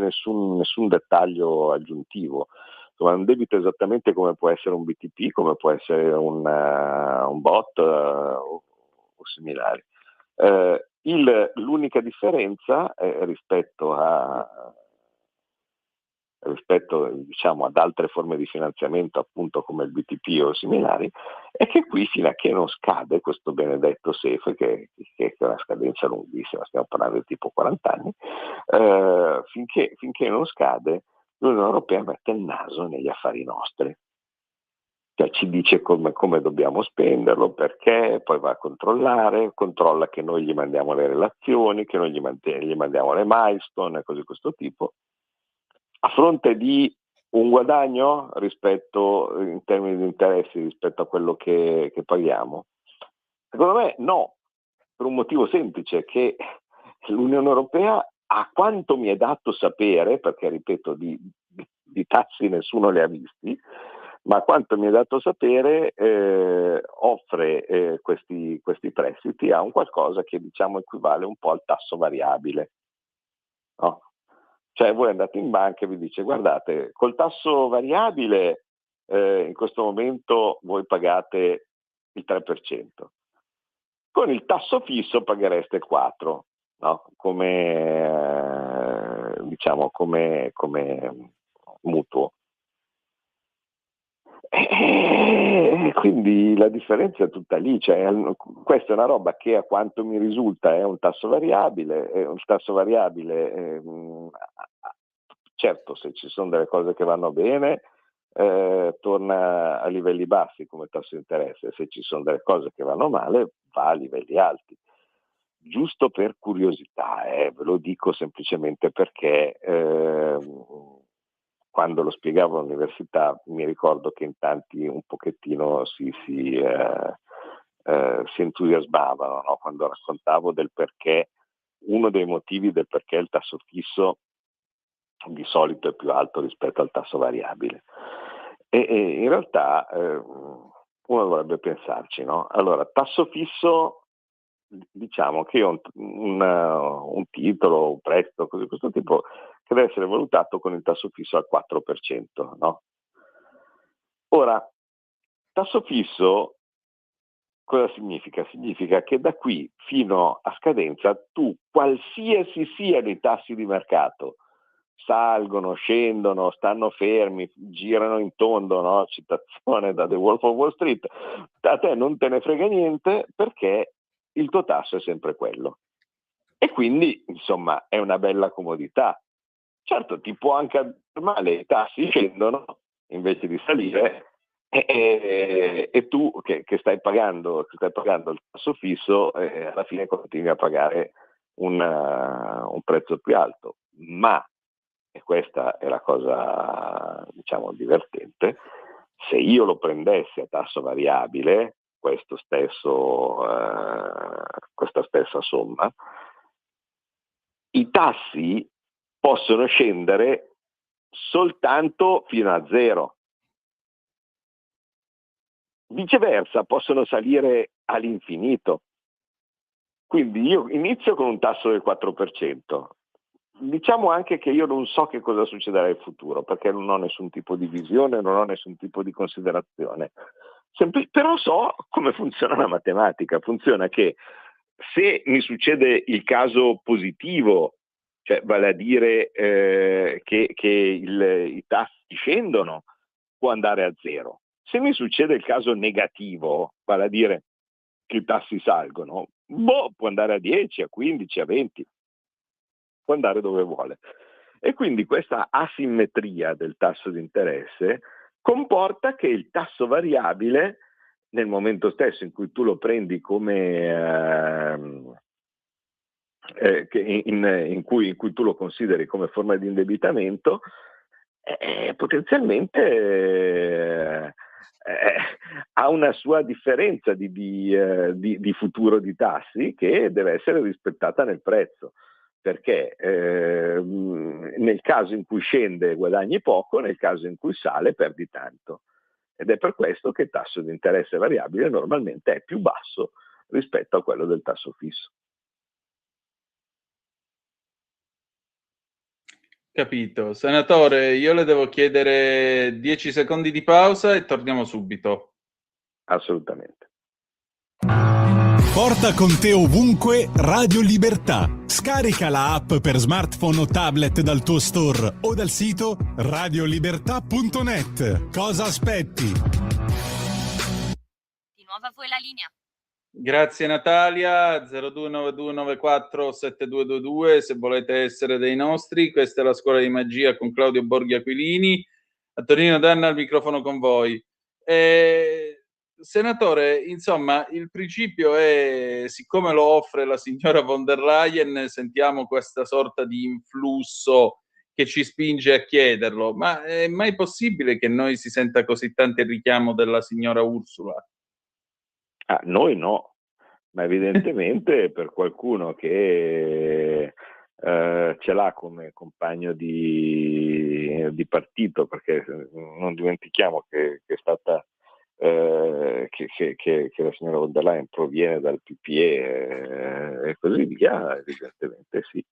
[SPEAKER 11] nessun dettaglio aggiuntivo. Insomma, è un debito esattamente come può essere un BTP, come può essere un bot o similari. L'unica differenza rispetto diciamo ad altre forme di finanziamento, appunto come il BTP o similari, è che qui fino a che non scade questo benedetto SEF, che è una scadenza lunghissima, stiamo parlando di tipo 40 anni, finché non scade l'Unione Europea mette il naso negli affari nostri. Cioè ci dice come dobbiamo spenderlo, perché, poi va a controlla che noi gli mandiamo le relazioni, che noi gli mandiamo le milestone e cose di questo tipo, a fronte di un guadagno in termini di interessi rispetto a quello che paghiamo. Secondo me no, per un motivo semplice, che l'Unione Europea, a quanto mi è dato sapere, perché ripeto di tassi nessuno li ha visti, ma a quanto mi è dato sapere offre questi prestiti a un qualcosa che diciamo equivale un po' al tasso variabile, no? Cioè voi andate in banca e vi dice: guardate, col tasso variabile in questo momento voi pagate il 3%, con il tasso fisso paghereste il 4%, no? Come mutuo. E quindi la differenza è tutta lì, cioè, questa è una roba che a quanto mi risulta è un tasso variabile, certo se ci sono delle cose che vanno bene torna a livelli bassi come tasso di interesse, se ci sono delle cose che vanno male va a livelli alti. Giusto per curiosità, ve lo dico semplicemente perché quando lo spiegavo all'università mi ricordo che in tanti un pochettino si entusiasmavano, no? Quando raccontavo del perché, uno dei motivi del perché il tasso fisso di solito è più alto rispetto al tasso variabile. E in realtà uno dovrebbe pensarci, no? Allora, tasso fisso, diciamo che io ho un titolo, un prestito, così di questo tipo, che deve essere valutato con il tasso fisso al 4%, no? Ora, tasso fisso cosa significa? Significa che da qui fino a scadenza tu, qualsiasi siano i tassi di mercato, salgono, scendono, stanno fermi, girano in tondo, no? Citazione da The Wolf of Wall Street, a te non te ne frega niente perché il tuo tasso è sempre quello. E quindi, insomma, è una bella comodità. Certo, ti può anche andare male, i tassi scendono invece di salire e tu che stai pagando il tasso fisso alla fine continui a pagare un prezzo più alto. Ma, e questa è la cosa diciamo divertente, se io lo prendessi a tasso variabile, questa stessa somma, i tassi possono scendere soltanto fino a 0. Viceversa, possono salire all'infinito. Quindi io inizio con un tasso del 4%. Diciamo anche che io non so che cosa succederà in futuro, perché non ho nessun tipo di visione, non ho nessun tipo di considerazione. Però so come funziona la matematica. Funziona che se mi succede il caso positivo, cioè vale a dire che i tassi scendono, può andare a 0. Se mi succede il caso negativo, vale a dire che i tassi salgono, può andare a 10, a 15, a 20, può andare dove vuole. E quindi questa asimmetria del tasso di interesse comporta che il tasso variabile, nel momento stesso in cui tu lo prendi come in cui tu lo consideri come forma di indebitamento, potenzialmente ha una sua differenza di futuro di tassi che deve essere rispettata nel prezzo, perché nel caso in cui scende guadagni poco, nel caso in cui sale perdi tanto, ed è per questo che il tasso di interesse variabile normalmente è più basso rispetto a quello del tasso fisso.
[SPEAKER 5] Capito. Senatore, io le devo chiedere 10 secondi di pausa e torniamo subito.
[SPEAKER 11] Assolutamente.
[SPEAKER 1] Porta con te ovunque Radio Libertà. Scarica la app per smartphone o tablet dal tuo store o dal sito radiolibertà.net. Cosa aspetti?
[SPEAKER 4] Di nuovo a voi la linea.
[SPEAKER 5] Grazie Natalia, 0292947222 se volete essere dei nostri. Questa è la Scuola di Magia con Claudio Borghi Aquilini. Antonino Danna al microfono con voi. Senatore, insomma, il principio è, siccome lo offre la signora von der Leyen, sentiamo questa sorta di influsso che ci spinge a chiederlo, ma è mai possibile che noi si senta così tanto il richiamo della signora Ursula?
[SPEAKER 11] Noi no, ma evidentemente per qualcuno che ce l'ha come compagno di partito, perché non dimentichiamo che è stata che la signora von der Leyen proviene dal PPE e così via, evidentemente sì.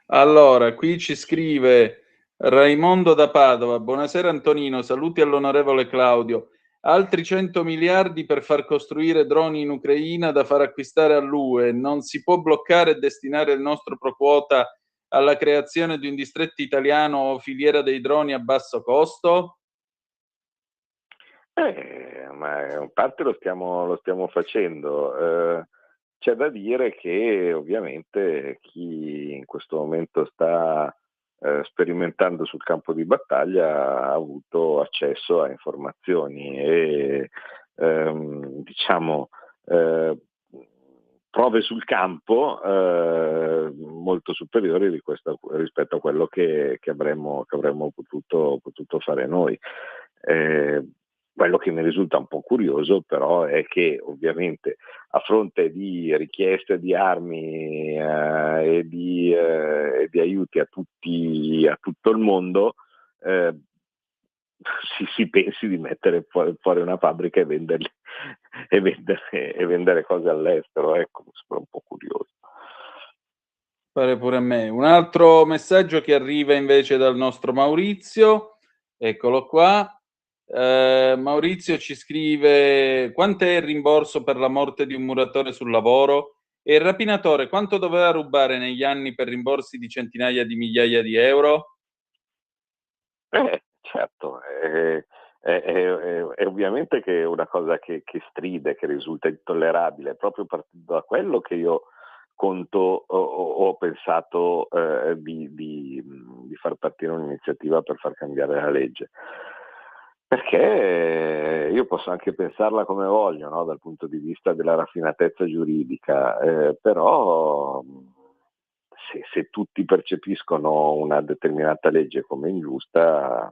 [SPEAKER 5] Allora, qui ci scrive Raimondo da Padova. Buonasera Antonino, saluti all'onorevole Claudio. Altri 100 miliardi per far costruire droni in Ucraina da far acquistare all'UE. Non si può bloccare e destinare il nostro pro quota alla creazione di un distretto italiano o filiera dei droni a basso costo?
[SPEAKER 11] Ma in parte lo stiamo facendo. C'è da dire che ovviamente chi in questo momento sta sperimentando sul campo di battaglia ha avuto accesso a informazioni e prove sul campo molto superiori rispetto a quello che avremmo potuto fare noi. Quello che mi risulta un po' curioso però è che ovviamente a fronte di richieste di armi e di aiuti a tutto il mondo si pensi di mettere fuori una fabbrica e vendere cose all'estero. Ecco, mi sembra un po' curioso.
[SPEAKER 5] Pare pure a me. Un altro messaggio che arriva invece dal nostro Maurizio, eccolo qua. Maurizio ci scrive: quant'è il rimborso per la morte di un muratore sul lavoro? E il rapinatore quanto doveva rubare negli anni per rimborsi di centinaia di migliaia di euro?
[SPEAKER 11] Certo, è ovviamente che è una cosa che stride, che risulta intollerabile, proprio partendo da quello che io conto ho pensato di far partire un'iniziativa per far cambiare la legge. Perché io posso anche pensarla come voglio, no? Dal punto di vista della raffinatezza giuridica, però se tutti percepiscono una determinata legge come ingiusta,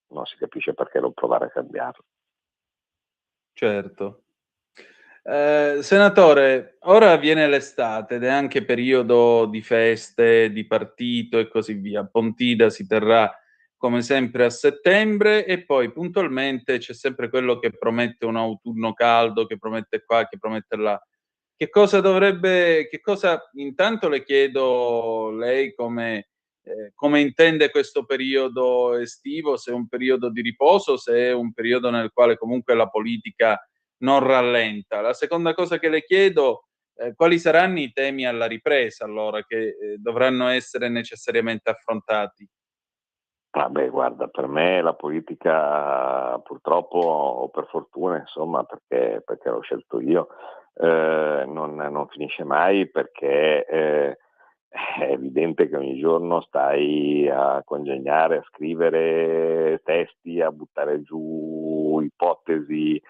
[SPEAKER 11] non si capisce perché non provare a cambiarla.
[SPEAKER 5] Certo. Senatore, ora viene l'estate ed è anche periodo di feste, di partito e così via. Pontida si terrà come sempre a settembre e poi puntualmente c'è sempre quello che promette un autunno caldo, che promette qua, che promette là. Che cosa intanto le chiedo lei come intende questo periodo estivo, se è un periodo di riposo, se è un periodo nel quale comunque la politica non rallenta. La seconda cosa che le chiedo, quali saranno i temi alla ripresa allora che dovranno essere necessariamente affrontati?
[SPEAKER 11] Vabbè, guarda, per me la politica purtroppo o per fortuna, insomma, perché l'ho scelto io, non finisce mai, perché è evidente che ogni giorno stai a congegnare, a scrivere testi, a buttare giù ipotesi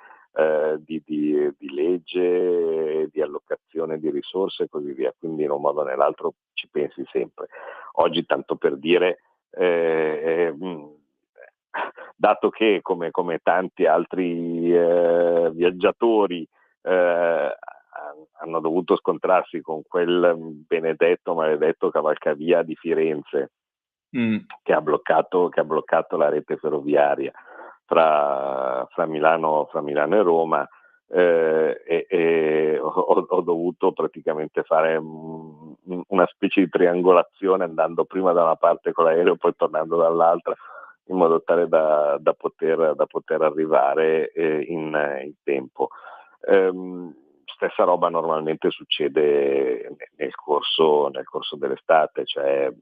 [SPEAKER 11] di legge, di allocazione di risorse e così via, quindi in un modo o nell'altro ci pensi sempre. Oggi, tanto per dire, dato che come tanti altri viaggiatori hanno dovuto scontrarsi con quel maledetto cavalcavia di Firenze che ha bloccato la rete ferroviaria fra Milano e Roma, e ho dovuto praticamente fare una specie di triangolazione, andando prima da una parte con l'aereo, poi tornando dall'altra, in modo tale da poter arrivare in tempo. Stessa roba normalmente succede nel corso dell'estate, cioè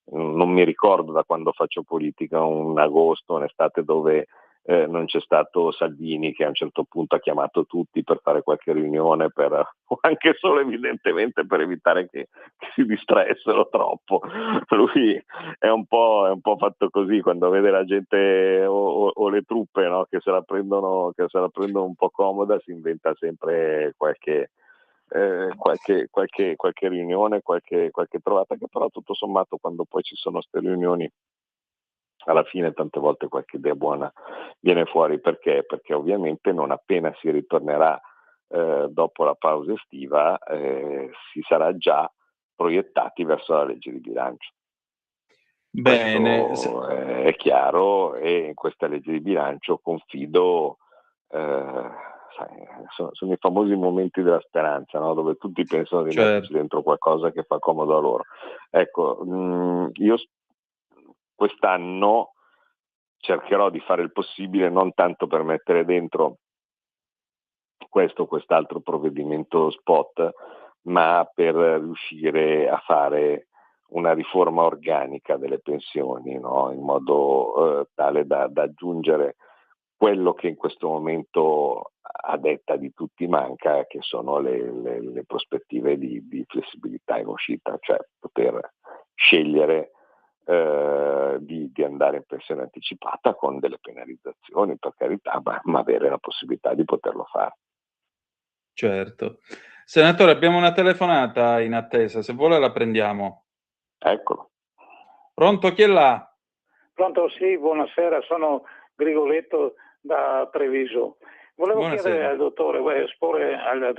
[SPEAKER 11] non mi ricordo da quando faccio politica un agosto, un'estate dove non c'è stato Salvini che a un certo punto ha chiamato tutti per fare qualche riunione, o anche solo evidentemente per evitare che si distraessero troppo. Lui è un po' fatto così, quando vede la gente o le truppe, no, che se la prendono un po' comoda, si inventa sempre qualche riunione, qualche trovata, che però tutto sommato, quando poi ci sono queste riunioni, alla fine tante volte qualche idea buona viene fuori. Perché ovviamente non appena si ritornerà dopo la pausa estiva, si sarà già proiettati verso la legge di bilancio.
[SPEAKER 5] Bene,
[SPEAKER 11] Questo è chiaro, e in questa legge di bilancio confido, sono i famosi momenti della speranza, no? Dove tutti pensano di metterci dentro qualcosa che fa comodo a loro. Ecco, io quest'anno cercherò di fare il possibile, non tanto per mettere dentro questo o quest'altro provvedimento spot, ma per riuscire a fare una riforma organica delle pensioni, no? In modo tale da aggiungere quello che in questo momento, a detta di tutti, manca, che sono le prospettive di flessibilità in uscita, cioè poter scegliere di andare in pensione anticipata con delle penalizzazioni, per carità, ma avere la possibilità di poterlo fare.
[SPEAKER 5] Certo. Senatore, abbiamo una telefonata in attesa, se vuole la prendiamo.
[SPEAKER 11] Eccolo.
[SPEAKER 5] Pronto, chi è là?
[SPEAKER 12] Pronto, sì, buonasera, sono Grigoletto da Treviso. Volevo chiedere al dottore, esporre al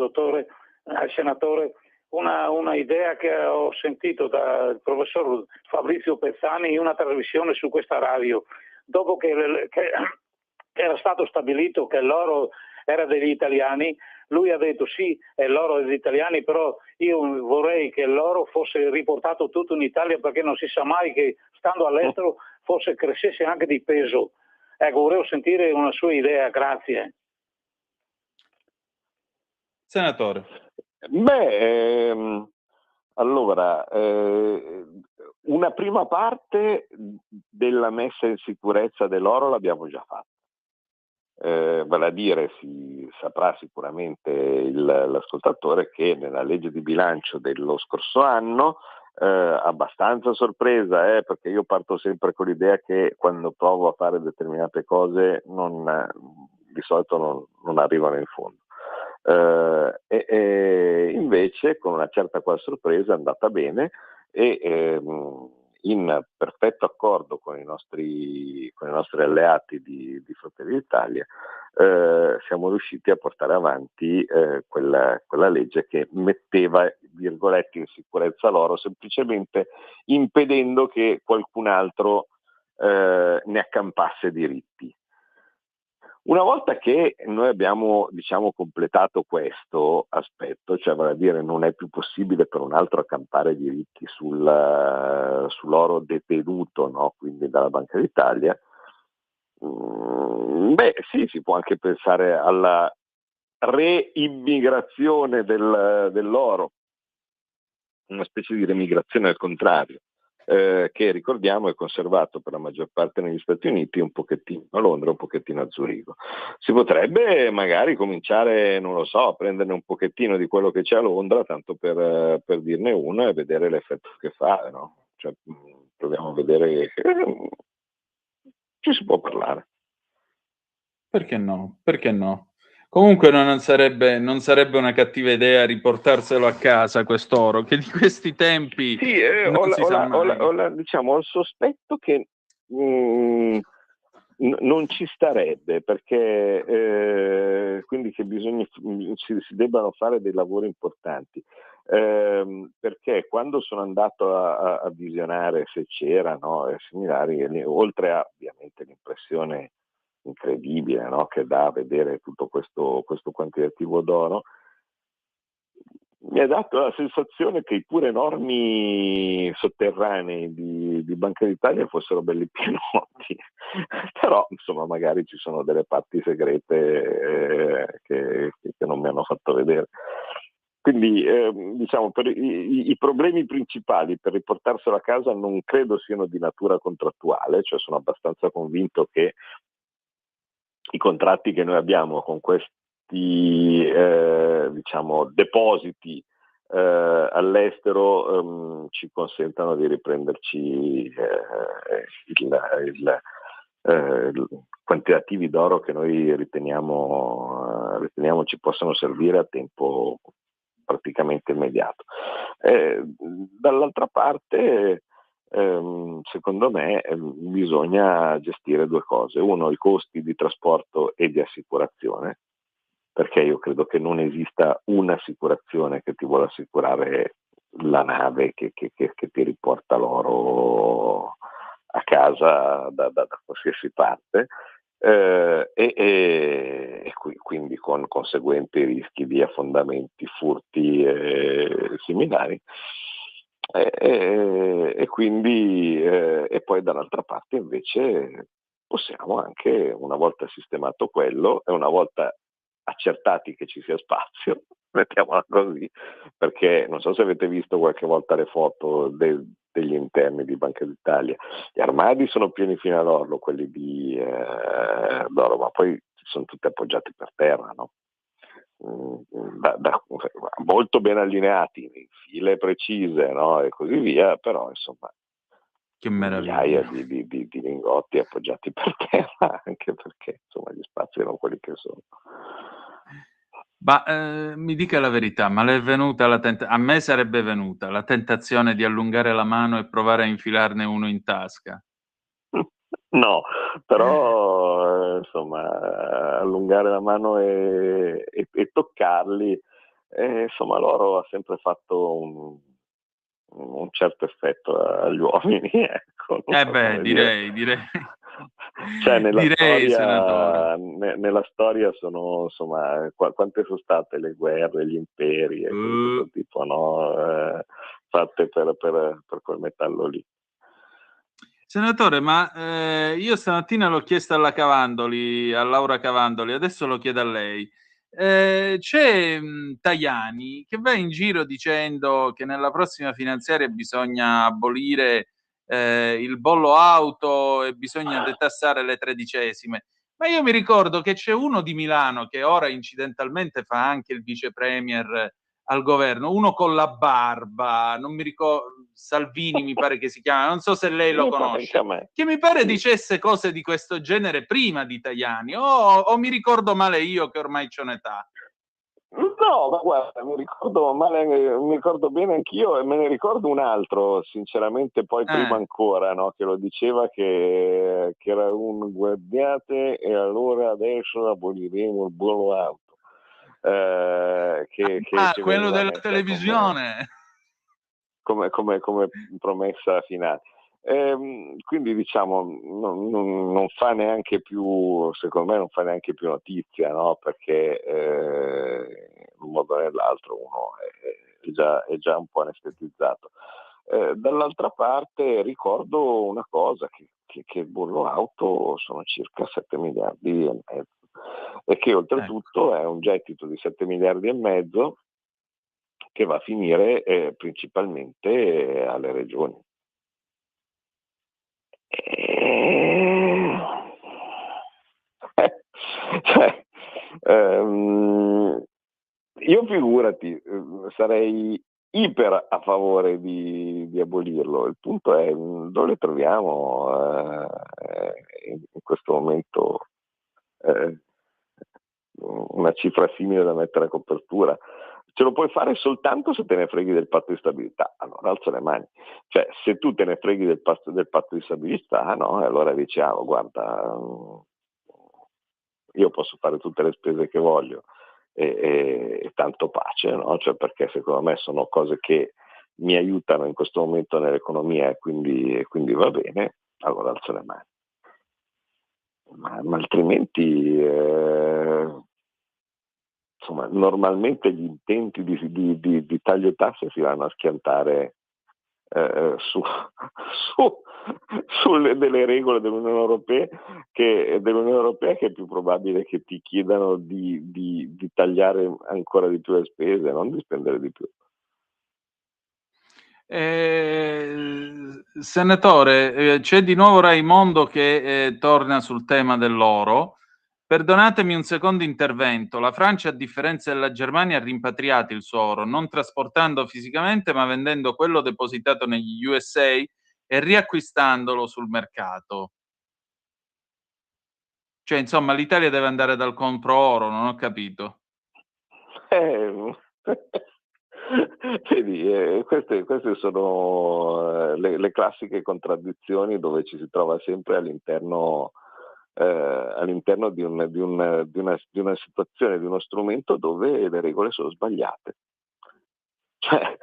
[SPEAKER 12] senatore, una idea che ho sentito dal professor Fabrizio Pezzani in una trasmissione su questa radio, dopo che era stato stabilito che l'oro era degli italiani. Lui ha detto sì, è l'oro degli italiani, però io vorrei che l'oro fosse riportato tutto in Italia, perché non si sa mai che stando all'estero forse crescesse anche di peso. Ecco, volevo sentire una sua idea, grazie.
[SPEAKER 5] Senatore.
[SPEAKER 11] Allora, una prima parte della messa in sicurezza dell'oro l'abbiamo già fatta. Vale a dire, si saprà sicuramente l'ascoltatore che nella legge di bilancio dello scorso anno, abbastanza sorpresa, perché io parto sempre con l'idea che quando provo a fare determinate cose di solito non arrivano in fondo. Invece, con una certa qual sorpresa, è andata bene, e in perfetto accordo con i nostri alleati di Fratelli d'Italia, siamo riusciti a portare avanti quella legge che metteva, virgolette, in sicurezza l'oro, semplicemente impedendo che qualcun altro ne accampasse diritti. Una volta che noi abbiamo, completato questo aspetto, cioè vale a dire non è più possibile per un altro accampare diritti sull'oro detenuto, no? Quindi dalla Banca d'Italia, sì, si può anche pensare alla reimmigrazione dell'oro, una specie di remigrazione al contrario. Che ricordiamo è conservato per la maggior parte negli Stati Uniti, un pochettino a Londra, un pochettino a Zurigo. Si potrebbe magari cominciare, non lo so, a prenderne un pochettino di quello che c'è a Londra, tanto per dirne uno, e vedere l'effetto che fa, no? Cioè, proviamo a vedere che ci si può parlare.
[SPEAKER 5] Perché no? Perché no? Comunque non sarebbe una cattiva idea riportarselo a casa quest'oro, che di questi tempi
[SPEAKER 11] Sì,
[SPEAKER 5] non si sa mai.
[SPEAKER 11] ho il sospetto che non ci starebbe, perché quindi che si debbano fare dei lavori importanti. Perché quando sono andato a visionare se c'era, no, similari, oltre a ovviamente l'impressione incredibile, no, che dà a vedere tutto questo quantitativo d'oro, mi ha dato la sensazione che i pure enormi sotterranei di Banca d'Italia fossero belli pienotti. Però insomma magari ci sono delle parti segrete che non mi hanno fatto vedere. Quindi diciamo, per i problemi principali per riportarselo a casa non credo siano di natura contrattuale, cioè sono abbastanza convinto che i contratti che noi abbiamo con questi diciamo depositi all'estero ci consentano di riprenderci i quantitativi d'oro che noi riteniamo ci possano servire a tempo praticamente immediato. Dall'altra parte secondo me bisogna gestire due cose: uno, i costi di trasporto e di assicurazione, perché io credo che non esista un'assicurazione che ti vuole assicurare la nave che ti riporta l'oro a casa da qualsiasi parte, e quindi con conseguenti rischi di affondamenti, furti e similari. E quindi e poi dall'altra parte invece possiamo anche, una volta sistemato quello e una volta accertati che ci sia spazio, mettiamola così, perché non so se avete visto qualche volta le foto degli interni di Banca d'Italia, gli armadi sono pieni fino all'orlo, quelli d'oro, ma poi sono tutti appoggiati per terra, no? Molto ben allineati, in file precise, no? E così via, però insomma
[SPEAKER 5] che meraviglia,
[SPEAKER 11] migliaia di lingotti appoggiati per terra, anche perché insomma gli spazi erano quelli che sono.
[SPEAKER 5] Ma mi dica la verità, ma le è venuta a me sarebbe venuta la tentazione di allungare la mano e provare a infilarne uno in tasca?
[SPEAKER 11] No, però insomma allungare la mano e toccarli, insomma l'oro ha sempre fatto un certo effetto agli uomini, ecco.
[SPEAKER 5] Direi.
[SPEAKER 11] Cioè
[SPEAKER 5] Senatore.
[SPEAKER 11] nella storia sono insomma quante sono state le guerre, gli imperi e cose di questo tipo, no? Fatte per quel metallo lì.
[SPEAKER 5] Senatore, ma io stamattina l'ho chiesto a Laura Cavandoli, adesso lo chiedo a lei. C'è Tajani che va in giro dicendo che nella prossima finanziaria bisogna abolire il bollo auto e bisogna detassare le tredicesime. Ma io mi ricordo che c'è uno di Milano che ora incidentalmente fa anche il vice premier al governo, uno con la barba, non mi ricordo, Salvini mi pare che si chiama, non so se lei lo conosce, che mi pare dicesse cose di questo genere prima di Tajani, o mi ricordo male io che ormai c'ho un'età?
[SPEAKER 11] No, ma guarda, mi ricordo bene anch'io, e me ne ricordo un altro, sinceramente, poi prima ancora, no, che lo diceva che era un guardate e allora adesso aboliremo il bollo auto.
[SPEAKER 5] Quello della televisione.
[SPEAKER 11] Come promessa finale. Quindi diciamo non fa neanche più, secondo me non fa neanche più notizia, no? Perché in un modo o nell'altro uno è già un po' anestetizzato. Dall'altra parte ricordo una cosa, che il bollo auto sono circa 7 miliardi e mezzo, e che oltretutto è un gettito di 7 miliardi e mezzo che va a finire principalmente alle regioni. Io figurati, sarei iper a favore di abolirlo. Il punto è dove le troviamo in questo momento una cifra simile da mettere a copertura. Ce lo puoi fare soltanto se te ne freghi del patto di stabilità, allora alza le mani. Cioè, se tu te ne freghi del patto di stabilità, no, allora dici, guarda, io posso fare tutte le spese che voglio e tanto pace, no? Cioè, perché secondo me sono cose che mi aiutano in questo momento nell'economia e quindi va bene, allora alzo le mani. Ma altrimenti, insomma, normalmente gli intenti di taglio tasse si vanno a schiantare sulle delle regole dell'Unione Europea che è più probabile che ti chiedano di tagliare ancora di più le spese, non di spendere di più.
[SPEAKER 5] Senatore, c'è di nuovo Raimondo che torna sul tema dell'oro. Perdonatemi un secondo intervento. La Francia, a differenza della Germania, ha rimpatriato il suo oro, non trasportando fisicamente, ma vendendo quello depositato negli USA e riacquistandolo sul mercato. Cioè, insomma, l'Italia deve andare dal compro oro, non ho capito.
[SPEAKER 11] Vedi, queste sono le classiche contraddizioni dove ci si trova sempre all'interno di una situazione, di uno strumento dove le regole sono sbagliate. Cioè,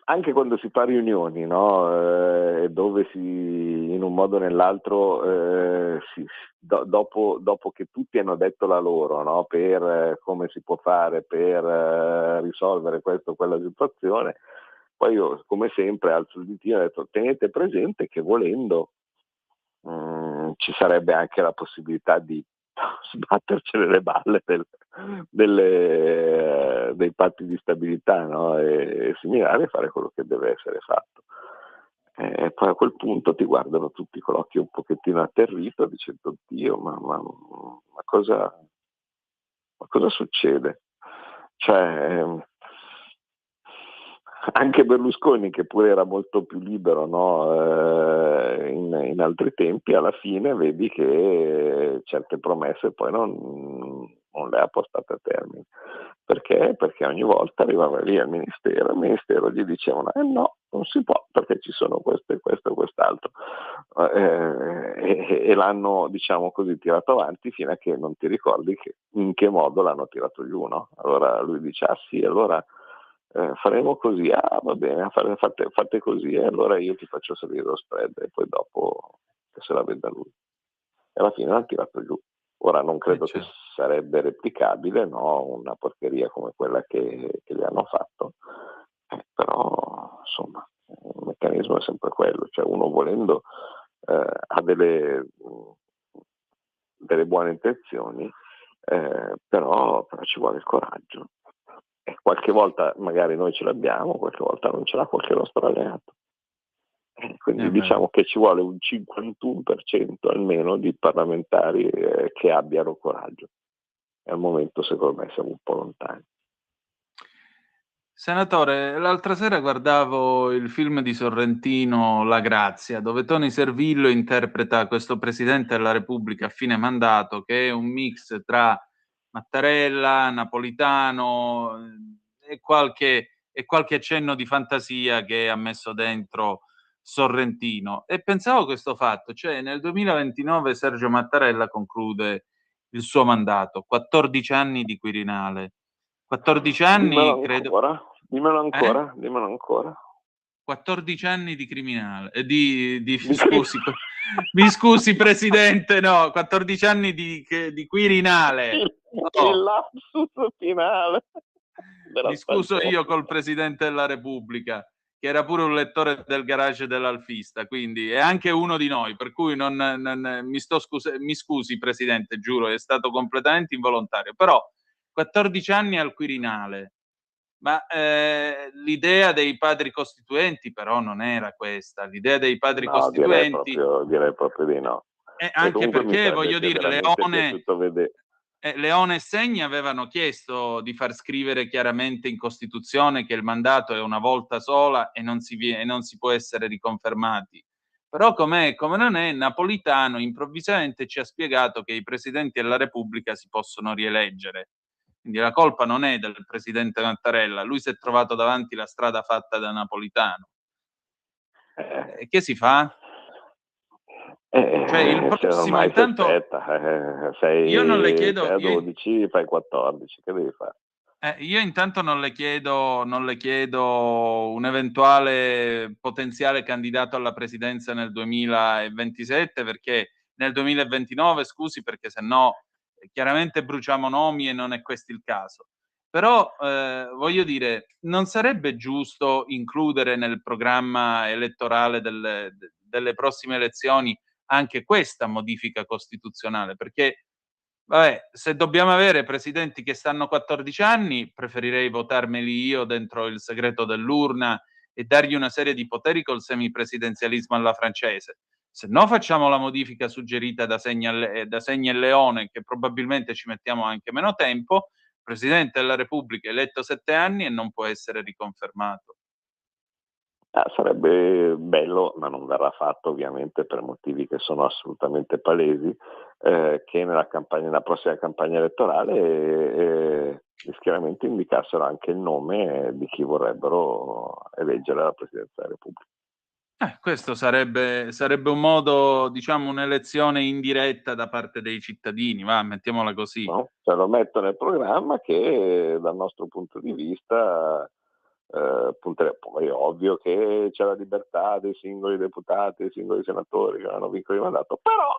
[SPEAKER 11] anche quando si fa riunioni, no? Dove in un modo o nell'altro, dopo che tutti hanno detto la loro, no? Per come si può fare per risolvere questa o quella situazione, poi io, come sempre, alzo il ditino e ho detto: tenete presente che volendo ci sarebbe anche la possibilità di sbattercene le balle dei patti di stabilità, no? E similari, fare quello che deve essere fatto. E poi a quel punto ti guardano tutti con l'occhio un pochettino atterrito dicendo: Dio, ma cosa succede? Cioè, anche Berlusconi, che pure era molto più libero, no? In altri tempi, alla fine vedi che certe promesse poi non le ha portate a termine. Perché? Perché ogni volta arrivava lì al ministero gli dicevano: no, non si può perché ci sono questo e quest'altro, e l'hanno, diciamo così, tirato avanti fino a che non ti ricordi in che modo l'hanno tirato giù, no? Allora lui dice: sì, allora faremo così, va bene, fate così, e allora io ti faccio salire lo spread e poi dopo che se la veda lui. E alla fine l'hanno tirato giù. Ora non credo che sarebbe replicabile, no? Una porcheria come quella che gli hanno fatto, però insomma il meccanismo è sempre quello, cioè uno volendo ha delle buone intenzioni, però ci vuole il coraggio. E qualche volta magari noi ce l'abbiamo, qualche volta non ce l'ha qualche nostro alleato. Quindi diciamo che ci vuole un 51% almeno di parlamentari che abbiano coraggio. E al momento secondo me siamo un po' lontani.
[SPEAKER 5] Senatore, l'altra sera guardavo il film di Sorrentino La Grazia, dove Tony Servillo interpreta questo Presidente della Repubblica a fine mandato, che è un mix tra Mattarella, Napolitano e qualche accenno di fantasia che ha messo dentro Sorrentino. E pensavo a questo fatto, cioè nel 2029 Sergio Mattarella conclude il suo mandato, 14 anni di Quirinale. 14 anni, credo.
[SPEAKER 11] Dimmelo ancora.
[SPEAKER 5] 14 anni di criminale, scusi, mi scusi Presidente, no, 14 anni di Quirinale.
[SPEAKER 11] Il lapsus finale.
[SPEAKER 5] Mi scuso io col Presidente della Repubblica, che era pure un lettore del garage dell'Alfista, quindi è anche uno di noi, per cui mi scusi Presidente, giuro, è stato completamente involontario, però 14 anni al Quirinale. Ma l'idea dei padri costituenti però non era questa. L'idea dei padri costituenti...
[SPEAKER 11] Direi proprio di no.
[SPEAKER 5] Anche perché, voglio dire, Leone e Segni avevano chiesto di far scrivere chiaramente in Costituzione che il mandato è una volta sola e non si può essere riconfermati. Però come non è, Napolitano improvvisamente ci ha spiegato che i presidenti della Repubblica si possono rieleggere. Quindi la colpa non è del presidente Mattarella, lui si è trovato davanti la strada fatta da Napolitano. Che si fa? Cioè il prossimo
[SPEAKER 11] ormai
[SPEAKER 5] intanto
[SPEAKER 11] si aspetta,
[SPEAKER 5] io non le
[SPEAKER 11] sei
[SPEAKER 5] chiedo
[SPEAKER 11] a 12, fai 14, che devi fare?
[SPEAKER 5] io intanto non le chiedo un eventuale potenziale candidato alla presidenza nel 2027, perché nel 2029, scusi, perché sennò chiaramente bruciamo nomi e non è questo il caso. Però voglio dire, non sarebbe giusto includere nel programma elettorale delle prossime elezioni anche questa modifica costituzionale? Perché vabbè, se dobbiamo avere presidenti che stanno 14 anni, preferirei votarmeli io dentro il segreto dell'urna e dargli una serie di poteri col semipresidenzialismo alla francese. Se no facciamo la modifica suggerita da Segni e Leone, che probabilmente ci mettiamo anche meno tempo, Presidente della Repubblica eletto 7 anni e non può essere riconfermato.
[SPEAKER 11] Sarebbe bello, ma non verrà fatto ovviamente per motivi che sono assolutamente palesi, che nella prossima campagna elettorale gli schieramenti indicassero anche il nome di chi vorrebbero eleggere alla Presidenza della Repubblica.
[SPEAKER 5] Questo sarebbe un modo, diciamo, un'elezione indiretta da parte dei cittadini, va, mettiamola così.
[SPEAKER 11] No? Cioè lo metto nel programma che dal nostro punto di vista poi è ovvio che c'è la libertà dei singoli deputati, dei singoli senatori che hanno vincoli di mandato, però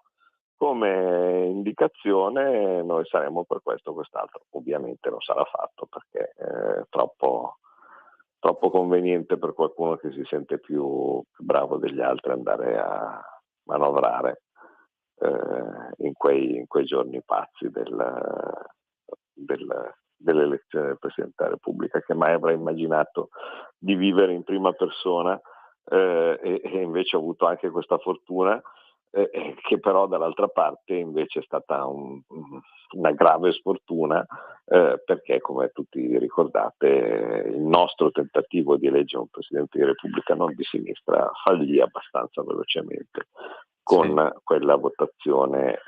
[SPEAKER 11] come indicazione noi saremo per questo o quest'altro. Ovviamente non sarà fatto perché è troppo conveniente per qualcuno che si sente più bravo degli altri andare a manovrare in quei giorni pazzi dell'elezione del Presidente della Repubblica, che mai avrei immaginato di vivere in prima persona, e invece ho avuto anche questa fortuna, che però dall'altra parte invece è stata una grave sfortuna, perché come tutti ricordate il nostro tentativo di eleggere un Presidente di Repubblica non di sinistra fallì abbastanza velocemente con quella votazione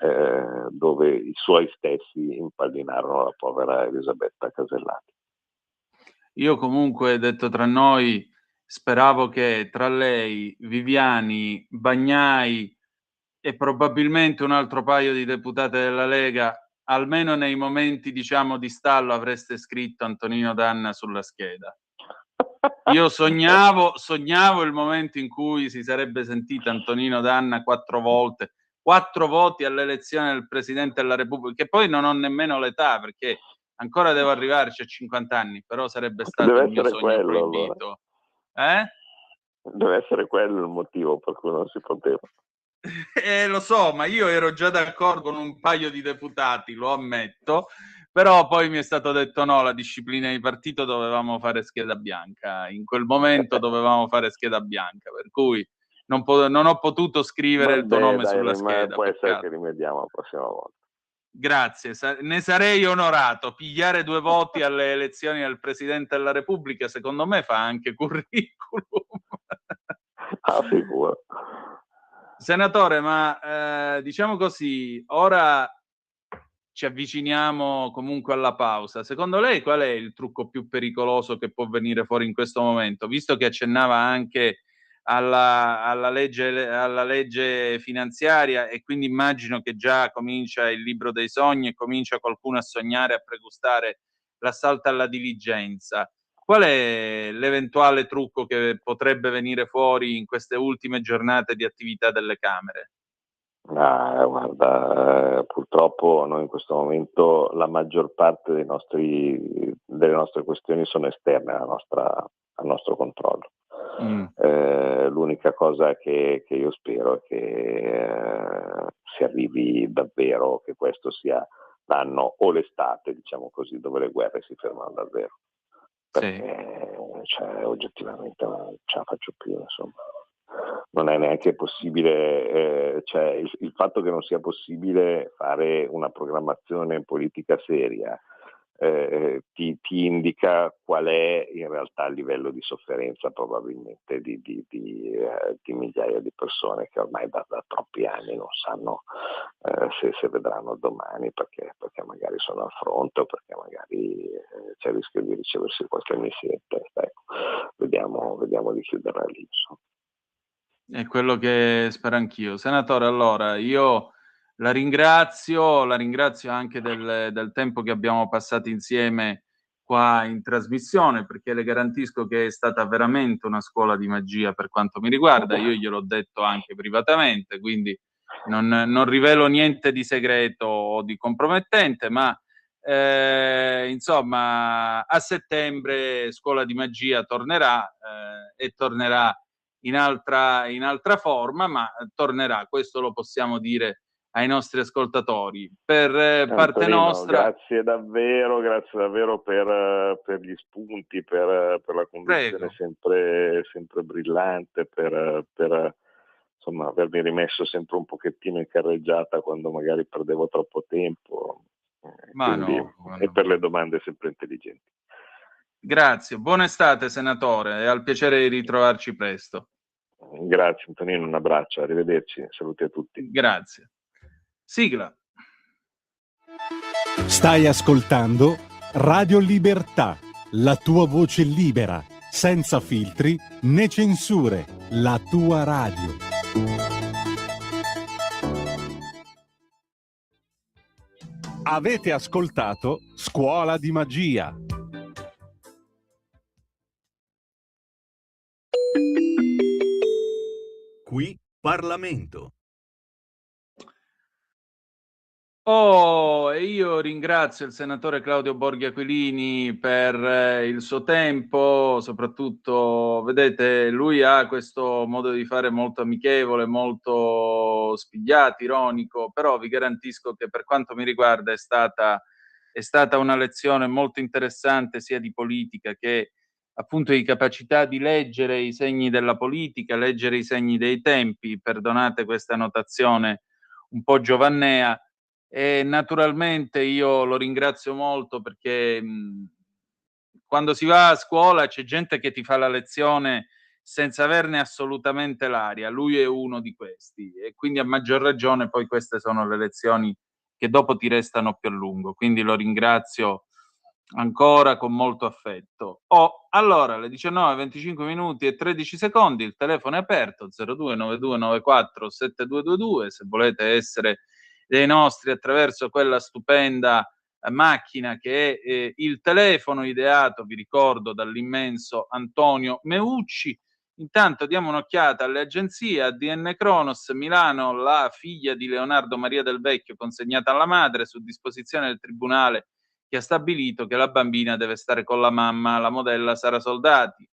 [SPEAKER 11] dove i suoi stessi impallinarono la povera Elisabetta Casellati.
[SPEAKER 5] Io comunque, detto tra noi, speravo che tra lei, Viviani, Bagnai e probabilmente un altro paio di deputate della Lega, almeno nei momenti, diciamo, di stallo avreste scritto Antonino Danna sulla scheda. Io sognavo il momento in cui si sarebbe sentito Antonino Danna 4 voti all'elezione del Presidente della Repubblica, che poi non ho nemmeno l'età, perché ancora devo arrivarci a 50 anni, però sarebbe stato il mio sogno proibito.
[SPEAKER 11] Allora. Deve essere quello il motivo per cui non si poteva.
[SPEAKER 5] Lo so, ma io ero già d'accordo con un paio di deputati, lo ammetto, però poi mi è stato detto no, la disciplina di partito dovevamo fare scheda bianca, in quel momento dovevamo fare scheda bianca, per cui non ho potuto scrivere il tuo nome sulla scheda.
[SPEAKER 11] Può essere che rimediamo la prossima volta.
[SPEAKER 5] Grazie, ne sarei onorato. Pigliare 2 voti alle elezioni del Presidente della Repubblica secondo me fa anche curriculum.
[SPEAKER 11] Sicuro.
[SPEAKER 5] Senatore, ma diciamo così, ora ci avviciniamo comunque alla pausa. Secondo lei qual è il trucco più pericoloso che può venire fuori in questo momento? Visto che accennava anche alla legge finanziaria e quindi immagino che già comincia il libro dei sogni e comincia qualcuno a sognare, a pregustare l'assalto alla diligenza. Qual è l'eventuale trucco che potrebbe venire fuori in queste ultime giornate di attività delle Camere?
[SPEAKER 11] Guarda, purtroppo noi in questo momento la maggior parte delle nostre questioni sono esterne al nostro controllo. L'unica cosa che io spero è che si arrivi davvero, che questo sia l'anno o l'estate, diciamo così, dove le guerre si fermano davvero. Perché oggettivamente non ce la faccio più, insomma. Non è neanche possibile, il fatto che non sia possibile fare una programmazione politica seria ti indica qual è in realtà il livello di sofferenza probabilmente di migliaia di persone che ormai da troppi anni non sanno se vedranno domani perché magari sono al fronte o perché magari c'è il rischio di riceversi qualche missile in testa. Ecco, vediamo di chiuderla lì.
[SPEAKER 5] È quello che spero anch'io. Senatore, allora io la ringrazio anche del tempo che abbiamo passato insieme qua in trasmissione, perché le garantisco che è stata veramente una scuola di magia per quanto mi riguarda. Io gliel'ho detto anche privatamente, quindi non rivelo niente di segreto o di compromettente, ma insomma a settembre Scuola di Magia tornerà e tornerà in altra forma, ma tornerà, questo lo possiamo dire ai nostri ascoltatori. Per parte
[SPEAKER 11] Antonino,
[SPEAKER 5] nostra,
[SPEAKER 11] grazie davvero per gli spunti, per la conduzione sempre brillante, per insomma avermi rimesso sempre un pochettino in carreggiata quando magari perdevo troppo tempo, e per le domande sempre intelligenti.
[SPEAKER 5] Grazie, buona estate senatore, e al piacere di ritrovarci presto.
[SPEAKER 11] Grazie Antonino, un abbraccio, arrivederci, saluti a tutti.
[SPEAKER 5] Grazie. Sigla.
[SPEAKER 1] Stai ascoltando Radio Libertà, la tua voce libera, senza filtri né censure, la tua radio. Avete ascoltato Scuola di Magia.
[SPEAKER 6] Qui Parlamento.
[SPEAKER 5] E io ringrazio il senatore Claudio Borghi Aquilini per il suo tempo, soprattutto, vedete, lui ha questo modo di fare molto amichevole, molto spigliato, ironico, però vi garantisco che per quanto mi riguarda è stata una lezione molto interessante sia di politica che appunto di capacità di leggere i segni della politica, leggere i segni dei tempi, perdonate questa notazione un po' giovannea. E naturalmente io lo ringrazio molto perché quando si va a scuola c'è gente che ti fa la lezione senza averne assolutamente l'aria, lui è uno di questi e quindi a maggior ragione poi queste sono le lezioni che dopo ti restano più a lungo, quindi lo ringrazio ancora con molto affetto. Allora, alle 19:25 minuti e 13 secondi, il telefono è aperto, 0292947222, se volete essere dei nostri attraverso quella stupenda macchina che è il telefono ideato, vi ricordo, dall'immenso Antonio Meucci. Intanto diamo un'occhiata alle agenzie. ADN Cronos Milano, la figlia di Leonardo Maria Del Vecchio consegnata alla madre su disposizione del tribunale che ha stabilito che la bambina deve stare con la mamma, la modella Sara Soldati.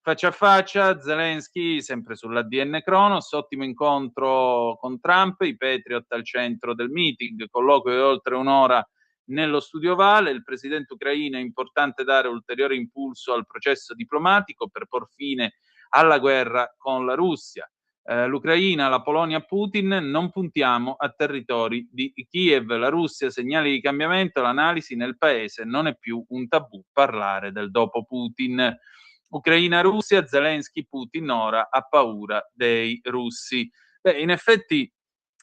[SPEAKER 5] Faccia a faccia, Zelensky, sempre sull'ADN Cronos, ottimo incontro con Trump, i Patriot al centro del meeting, colloquio di oltre un'ora nello studio Vale, il presidente ucraino è importante dare ulteriore impulso al processo diplomatico per por fine alla guerra con la Russia. L'Ucraina, la Polonia, Putin, non puntiamo a territori di Kiev, la Russia, segnali di cambiamento, l'analisi nel paese, non è più un tabù parlare del dopo Putin. Ucraina, Russia, Zelensky, Putin ora ha paura dei russi. In effetti,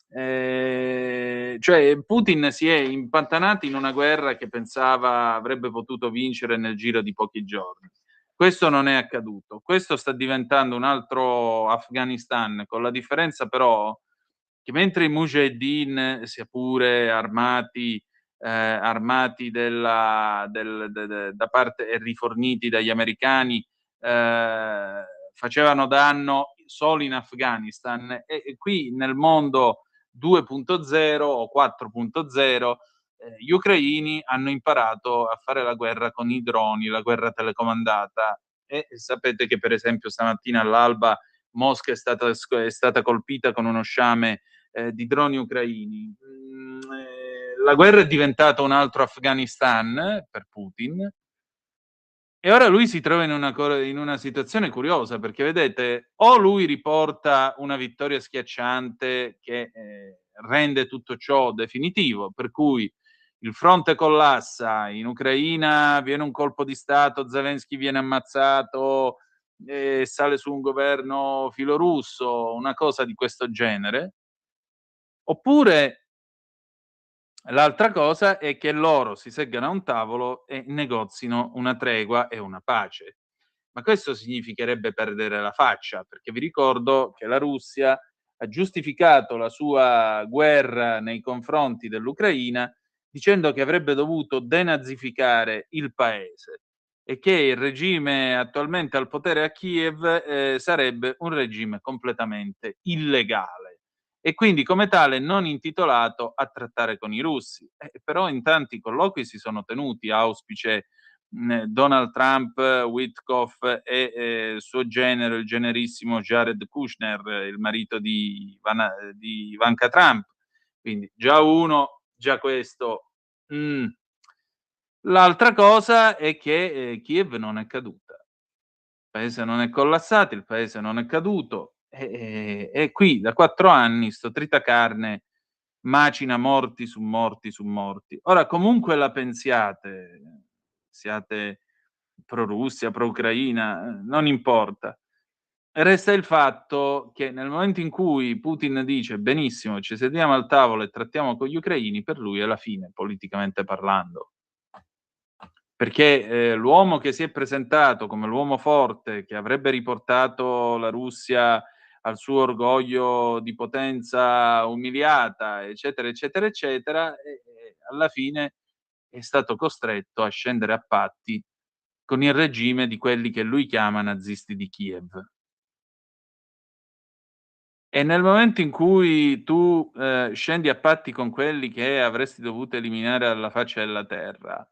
[SPEAKER 5] cioè Putin si è impantanato in una guerra che pensava avrebbe potuto vincere nel giro di pochi giorni. Questo non è accaduto. Questo sta diventando un altro Afghanistan, con la differenza però che mentre i Mujahideen, sia pure armati da parte e riforniti dagli americani, facevano danno solo in Afghanistan, e qui nel mondo 2.0 o 4.0 gli ucraini hanno imparato a fare la guerra con i droni, la guerra telecomandata, e sapete che per esempio stamattina all'alba Mosca è stata colpita con uno sciame di droni ucraini. La guerra è diventata un altro Afghanistan per Putin e ora lui si trova in una situazione curiosa, perché vedete, o lui riporta una vittoria schiacciante che rende tutto ciò definitivo, per cui il fronte collassa, in Ucraina viene un colpo di Stato, Zelensky viene ammazzato, sale su un governo filorusso, una cosa di questo genere. Oppure l'altra cosa è che loro si seggano a un tavolo e negozino una tregua e una pace. Ma questo significherebbe perdere la faccia, perché vi ricordo che la Russia ha giustificato la sua guerra nei confronti dell'Ucraina dicendo che avrebbe dovuto denazificare il paese e che il regime attualmente al potere a Kiev sarebbe un regime completamente illegale e quindi come tale non intitolato a trattare con i russi. Però in tanti colloqui si sono tenuti, auspice Donald Trump, Witkoff e suo genero, il generissimo Jared Kushner, il marito di Ivanka Trump. Quindi già uno, già questo. L'altra cosa è che Kiev non è caduta. Il paese non è collassato, il paese non è caduto. E qui da 4 anni sto tritacarne macina morti su morti su morti. Ora, comunque la pensiate, siate pro-Russia, pro-Ucraina, non importa. Resta il fatto che nel momento in cui Putin dice benissimo, ci sediamo al tavolo e trattiamo con gli ucraini, per lui è la fine, politicamente parlando. Perché l'uomo che si è presentato come l'uomo forte, che avrebbe riportato la Russia al suo orgoglio di potenza umiliata, eccetera, eccetera, eccetera, alla fine è stato costretto a scendere a patti con il regime di quelli che lui chiama nazisti di Kiev. E nel momento in cui tu scendi a patti con quelli che avresti dovuto eliminare dalla faccia della terra,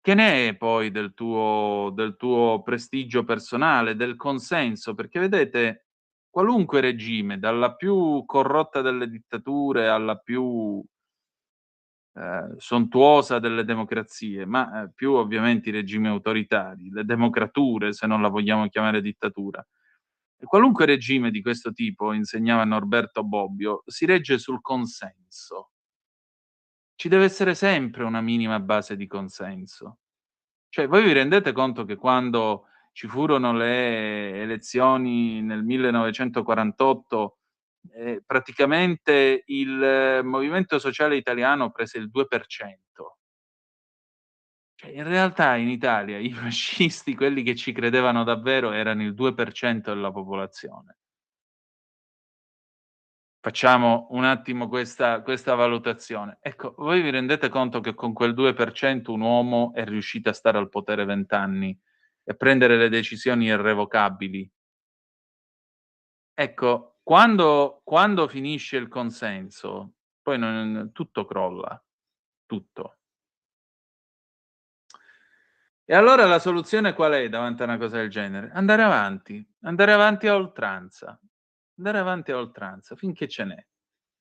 [SPEAKER 5] che ne è poi del tuo prestigio personale, del consenso? Perché vedete, qualunque regime, dalla più corrotta delle dittature alla più sontuosa delle democrazie, ma più ovviamente i regimi autoritari, le democrature, se non la vogliamo chiamare dittatura. E qualunque regime di questo tipo, insegnava Norberto Bobbio, si regge sul consenso. Ci deve essere sempre una minima base di consenso. Cioè, voi vi rendete conto che quando ci furono le elezioni nel 1948, praticamente il Movimento Sociale Italiano prese il 2%. Cioè, in realtà in Italia i fascisti, quelli che ci credevano davvero, erano il 2% della popolazione. Facciamo un attimo questa valutazione. Ecco, voi vi rendete conto che con quel 2% un uomo è riuscito a stare al potere 20 anni e prendere le decisioni irrevocabili? Ecco, quando finisce il consenso, poi tutto crolla, tutto. E allora la soluzione qual è davanti a una cosa del genere? Andare avanti a oltranza. Andare avanti a oltranza, finché ce n'è.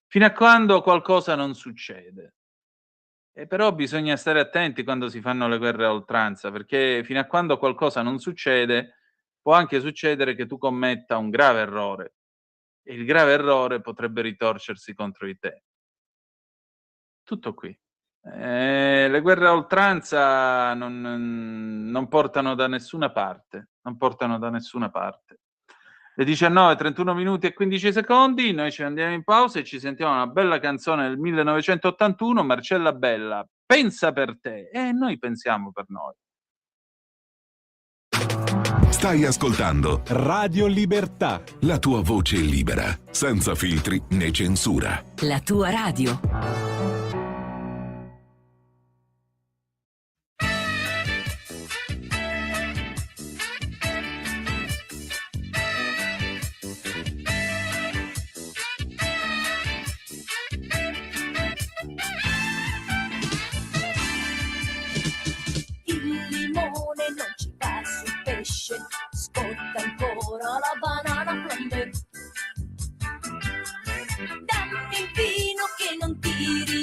[SPEAKER 5] Fino a quando qualcosa non succede. E però bisogna stare attenti quando si fanno le guerre a oltranza, perché fino a quando qualcosa non succede, può anche succedere che tu commetta un grave errore. E il grave errore potrebbe ritorcersi contro di te. Tutto qui. Le guerre a oltranza non portano da nessuna parte. Non portano da nessuna parte. Le 19:31 minuti e 15 secondi, noi ci andiamo in pausa e ci sentiamo una bella canzone del 1981, Marcella Bella, Pensa per te, e noi pensiamo per noi.
[SPEAKER 13] Stai ascoltando
[SPEAKER 1] Radio Libertà,
[SPEAKER 13] la tua voce libera, senza filtri né censura.
[SPEAKER 10] La tua radio. Scotta ancora la banana flambe. Dammi il vino che non tiri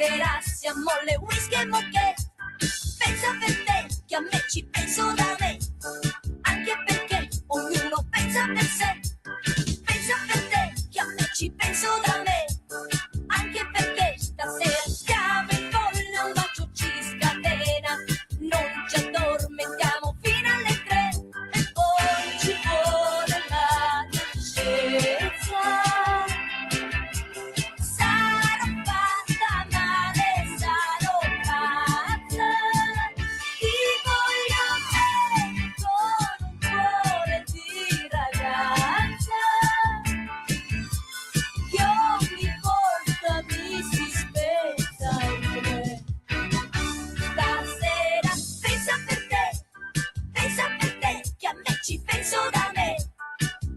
[SPEAKER 10] materassi, a molle, whisky e moquette. Pensa per te che a me ci penso da me, anche perché ognuno pensa per sé. Pensa per te che a me ci penso da me, anche perché stasera stiamo in folle, un bacio ci scatena, non ci addormentiamo fino alle 3 e poi ci vuole la dolcezza. Sarò fatta male, sarò pazza, ti voglio bene con un cuore di ragazza, che ogni volta mi si spezza in me. Stasera pensa per te che a me ci penso da me,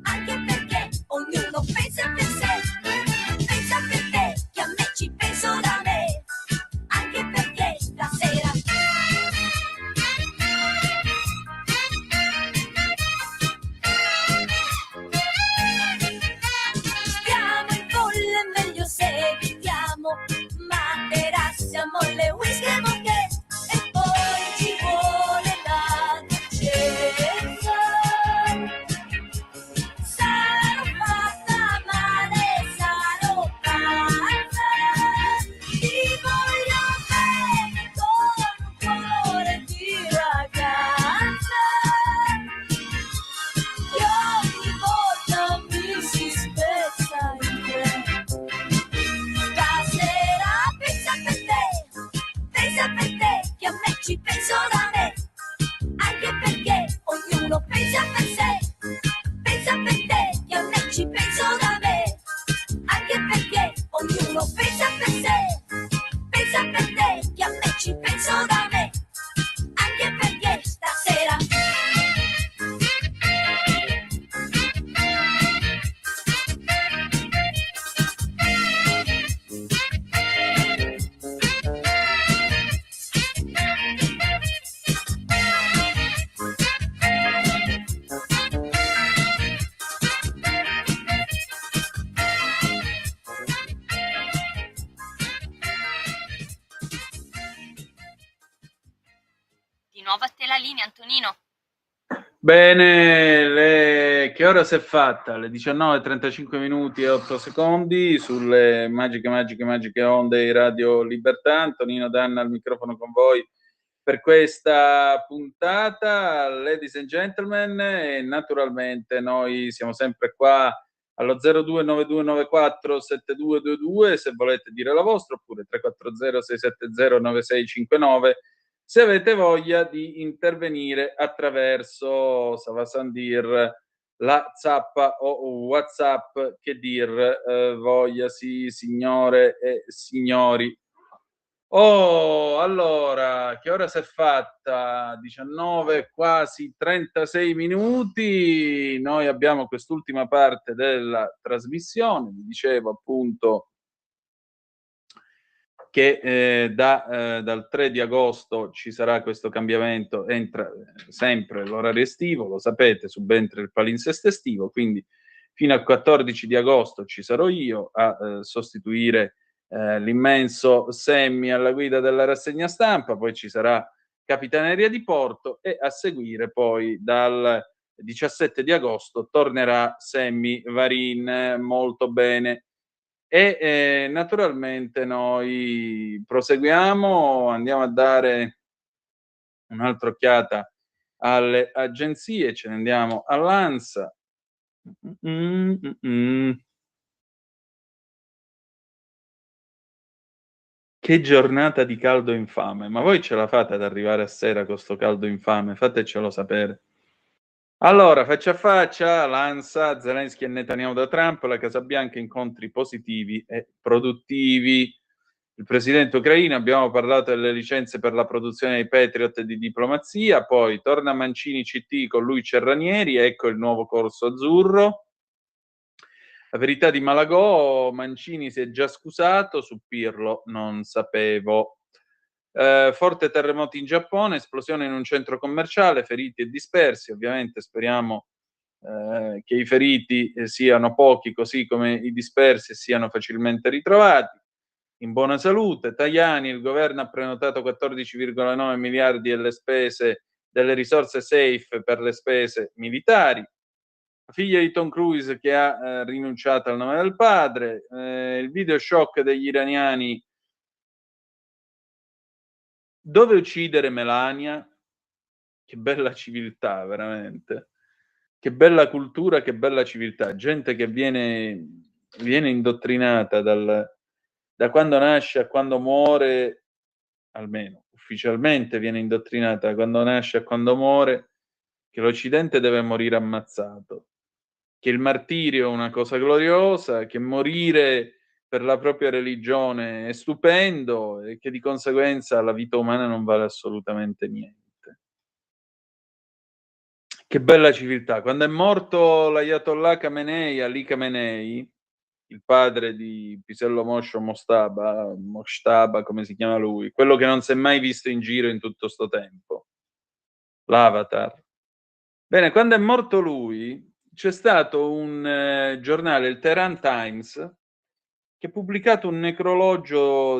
[SPEAKER 10] anche perché ognuno pensa per sé. Pensa per te che a me ci penso da me, anche perché stasera stiamo in folle, meglio se evitiamo materassi, a molle, whisky e moquette, e poi ci vuole la dolcezza. Sarò fatta male, sarò pazza, ti voglio bene con un cuore di ragazza, che ogni volta mi si spezza in me. Stasera pensa per te che a me ci penso da me, anche perché ognuno pensa per sé. Pensa per te che a me ci penso da me, anche perché ognuno pensa per sé. Pensa per te che a me ci penso da me, anche perché stasera
[SPEAKER 4] Di nuovo a te la linea, Antonino.
[SPEAKER 5] Bene, che ora si è fatta? Le 19:35 minuti e 8 secondi sulle magiche onde di Radio Libertà. Antonino Danna al microfono con voi per questa puntata, ladies and gentlemen, e naturalmente noi siamo sempre qua allo 0292947222 se volete dire la vostra, oppure 340 670 9659 se avete voglia di intervenire attraverso Savasandir, la zappa o WhatsApp, che dir vogliasi, signore e signori. Allora, che ora si è fatta? 19, quasi 36 minuti. Noi abbiamo quest'ultima parte della trasmissione. Vi dicevo appunto che dal 3 di agosto ci sarà questo cambiamento, entra sempre l'orario estivo, lo sapete, subentra il palinsesto estivo, quindi fino al 14 di agosto ci sarò io a sostituire l'immenso Semmi alla guida della rassegna stampa, poi ci sarà Capitaneria di Porto e a seguire poi dal 17 di agosto tornerà Semmi Varin, molto bene. E naturalmente noi proseguiamo, andiamo a dare un'altra occhiata alle agenzie, ce ne andiamo all'ANSA. Che giornata di caldo infame, ma voi ce la fate ad arrivare a sera con sto caldo infame? Fatecelo sapere. Allora, faccia a faccia, l'ANSA, Zelensky e Netanyahu da Trump, la Casa Bianca, incontri positivi e produttivi. Il presidente ucraino, abbiamo parlato delle licenze per la produzione dei Patriot e di diplomazia, poi torna Mancini CT con lui Cerranieri, ecco il nuovo corso azzurro. La verità di Malagò, Mancini si è già scusato, su Pirlo non sapevo. Forte terremoto in Giappone, esplosione in un centro commerciale, feriti e dispersi, ovviamente speriamo che i feriti siano pochi, così come i dispersi siano facilmente ritrovati. in buona salute. Tajani, il governo ha prenotato 14,9 miliardi delle risorse safe per le spese militari. La figlia di Tom Cruise che ha rinunciato al nome del padre, il video shock degli iraniani, dove uccidere Melania, che bella civiltà veramente, che bella cultura, che bella civiltà, gente che viene indottrinata da quando nasce a quando muore, almeno ufficialmente viene indottrinata da quando nasce a quando muore, che l'Occidente deve morire ammazzato, che il martirio è una cosa gloriosa, che morire per la propria religione è stupendo e che di conseguenza la vita umana non vale assolutamente niente. Che bella civiltà. Quando è morto l'Ayatollah Khamenei, Ali Khamenei, il padre di Pisello Mosho Moshtaba, come si chiama lui, quello che non si è mai visto in giro in tutto sto tempo, l'Avatar. Bene, quando è morto lui, c'è stato un giornale, il Tehran Times, che ha pubblicato un necrologio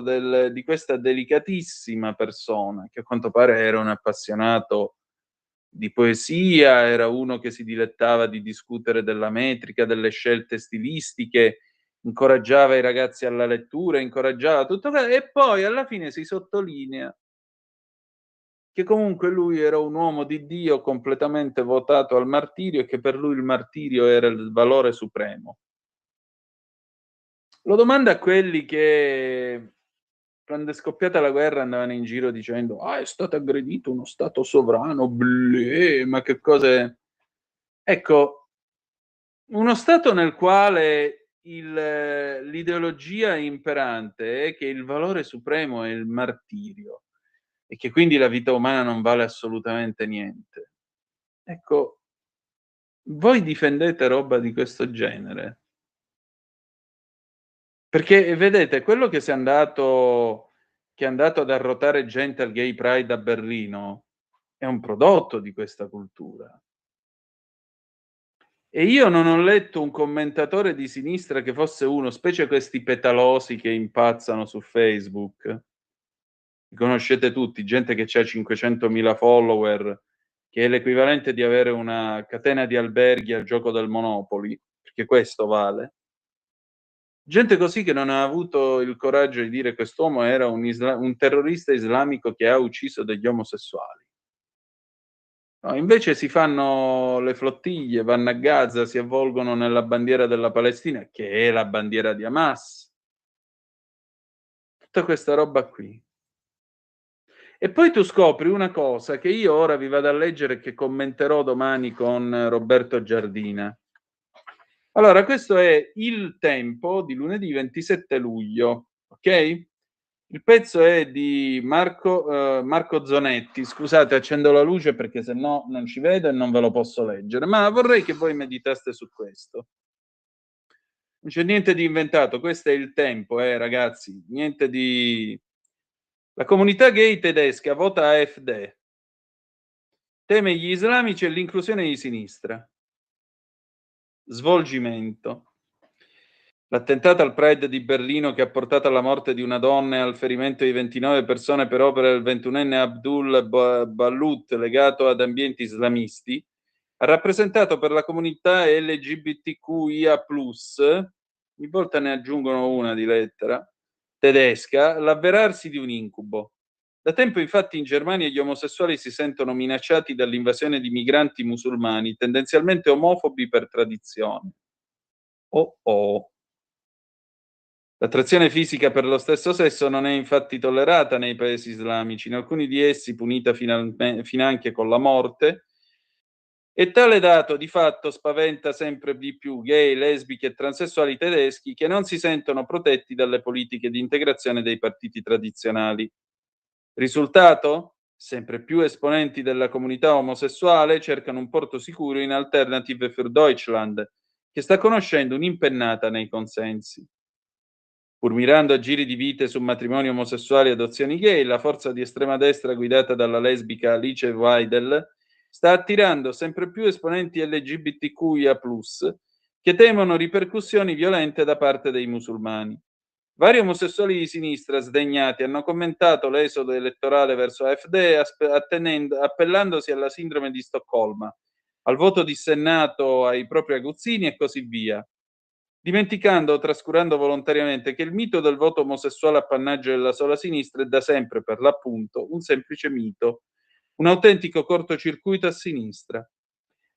[SPEAKER 5] di questa delicatissima persona, che a quanto pare era un appassionato di poesia, era uno che si dilettava di discutere della metrica, delle scelte stilistiche, incoraggiava i ragazzi alla lettura, incoraggiava tutto, e poi alla fine si sottolinea che comunque lui era un uomo di Dio completamente votato al martirio e che per lui il martirio era il valore supremo. Lo domanda a quelli che quando è scoppiata la guerra andavano in giro dicendo è stato aggredito uno stato sovrano, ma che cose... Ecco, uno stato nel quale l'ideologia imperante è che il valore supremo è il martirio e che quindi la vita umana non vale assolutamente niente. Ecco, voi difendete roba di questo genere? Perché vedete, quello che è andato ad arrotare gente al Gay Pride a Berlino è un prodotto di questa cultura. E io non ho letto un commentatore di sinistra che fosse uno, specie questi petalosi che impazzano su Facebook, li conoscete tutti, gente che ha 500.000 follower, che è l'equivalente di avere una catena di alberghi al gioco del Monopoli, perché questo vale. Gente così che non ha avuto il coraggio di dire quest'uomo era un terrorista islamico che ha ucciso degli omosessuali. No, invece si fanno le flottiglie, vanno a Gaza, si avvolgono nella bandiera della Palestina, che è la bandiera di Hamas. Tutta questa roba qui. E poi tu scopri una cosa che io ora vi vado a leggere e che commenterò domani con Roberto Giardina. Allora, questo è Il Tempo di lunedì 27 luglio, ok? Il pezzo è di Marco Zonetti. Scusate, accendo la luce perché se no non ci vedo e non ve lo posso leggere, ma vorrei che voi meditaste su questo. Non c'è niente di inventato, questo è Il Tempo, ragazzi, niente di... La comunità gay tedesca vota AfD, teme gli islamici e l'inclusione di sinistra. Svolgimento. L'attentato al Pride di Berlino che ha portato alla morte di una donna e al ferimento di 29 persone per opera del 21enne Abdul Balut legato ad ambienti islamisti ha rappresentato per la comunità LGBTQIA+, ogni volta ne aggiungono una di lettera, tedesca, l'avverarsi di un incubo. Da tempo infatti in Germania gli omosessuali si sentono minacciati dall'invasione di migranti musulmani, tendenzialmente omofobi per tradizione. L'attrazione fisica per lo stesso sesso non è infatti tollerata nei paesi islamici, in alcuni di essi punita finanche con la morte, e tale dato di fatto spaventa sempre di più gay, lesbiche e transessuali tedeschi che non si sentono protetti dalle politiche di integrazione dei partiti tradizionali. Risultato? Sempre più esponenti della comunità omosessuale cercano un porto sicuro in Alternative für Deutschland, che sta conoscendo un'impennata nei consensi. Pur mirando a giri di vite su matrimoni omosessuali e adozioni gay, la forza di estrema destra guidata dalla lesbica Alice Weidel sta attirando sempre più esponenti LGBTQIA+, che temono ripercussioni violente da parte dei musulmani. Vari omosessuali di sinistra sdegnati hanno commentato l'esodo elettorale verso AfD appellandosi alla sindrome di Stoccolma, al voto dissennato ai propri aguzzini e così via, dimenticando o trascurando volontariamente che il mito del voto omosessuale appannaggio della sola sinistra è da sempre, per l'appunto, un semplice mito, un autentico cortocircuito a sinistra.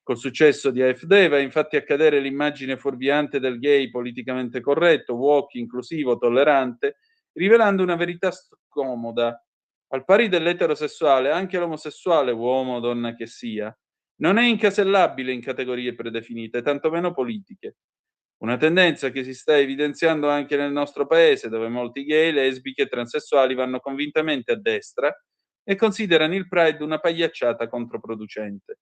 [SPEAKER 5] Col successo di AfD va infatti a cadere l'immagine fuorviante del gay politicamente corretto, woke, inclusivo, tollerante, rivelando una verità scomoda. Al pari dell'eterosessuale, anche l'omosessuale, uomo o donna che sia, non è incasellabile in categorie predefinite, tantomeno politiche. Una tendenza che si sta evidenziando anche nel nostro paese, dove molti gay, lesbiche e transessuali vanno convintamente a destra e considerano il Pride una pagliacciata controproducente.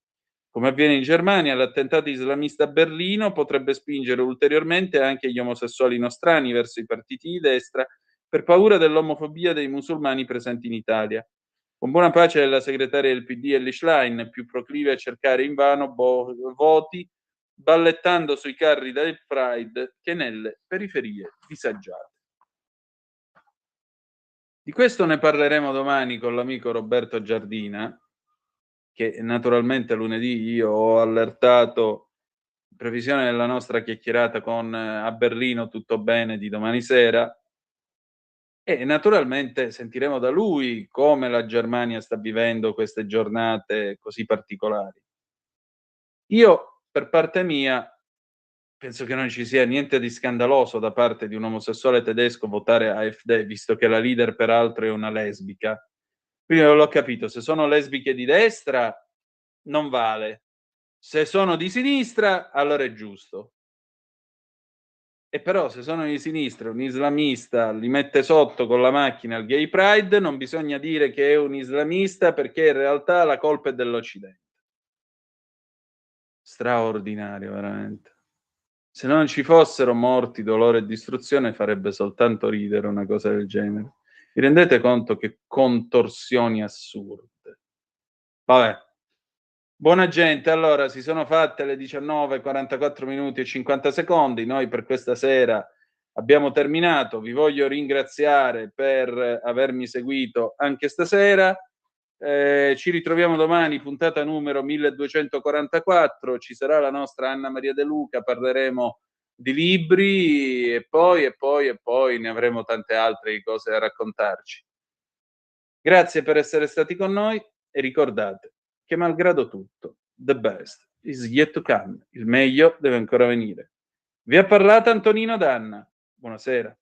[SPEAKER 5] Come avviene in Germania, l'attentato islamista a Berlino potrebbe spingere ulteriormente anche gli omosessuali nostrani verso i partiti di destra per paura dell'omofobia dei musulmani presenti in Italia. Con buona pace della segretaria del PD Elly Schlein, più proclive a cercare invano voti ballettando sui carri del Pride che nelle periferie disagiate. Di questo ne parleremo domani con l'amico Roberto Giardina, che naturalmente lunedì io ho allertato in previsione della nostra chiacchierata con a Berlino tutto bene di domani sera, e naturalmente sentiremo da lui come la Germania sta vivendo queste giornate così particolari. Io, per parte mia, penso che non ci sia niente di scandaloso da parte di un omosessuale tedesco votare AfD, visto che la leader peraltro è una lesbica. Quindi non l'ho capito, se sono lesbiche di destra non vale, se sono di sinistra allora è giusto. E però se sono di sinistra, un islamista li mette sotto con la macchina al Gay Pride, non bisogna dire che è un islamista, perché in realtà la colpa è dell'Occidente. Straordinario, veramente. Se non ci fossero morti, dolore e distruzione farebbe soltanto ridere una cosa del genere. Vi rendete conto che contorsioni assurde? Vabbè. Buona gente, allora si sono fatte le 19:44 minuti e 50 secondi. Noi per questa sera abbiamo terminato. Vi voglio ringraziare per avermi seguito anche stasera. Ci ritroviamo domani, puntata numero 1244. Ci sarà la nostra Anna Maria De Luca, parleremo di libri e poi ne avremo tante altre cose da raccontarci. Grazie per essere stati con noi e ricordate che malgrado tutto, the best is yet to come. Il meglio deve ancora venire. Vi ha parlato Antonino Danna. Buonasera.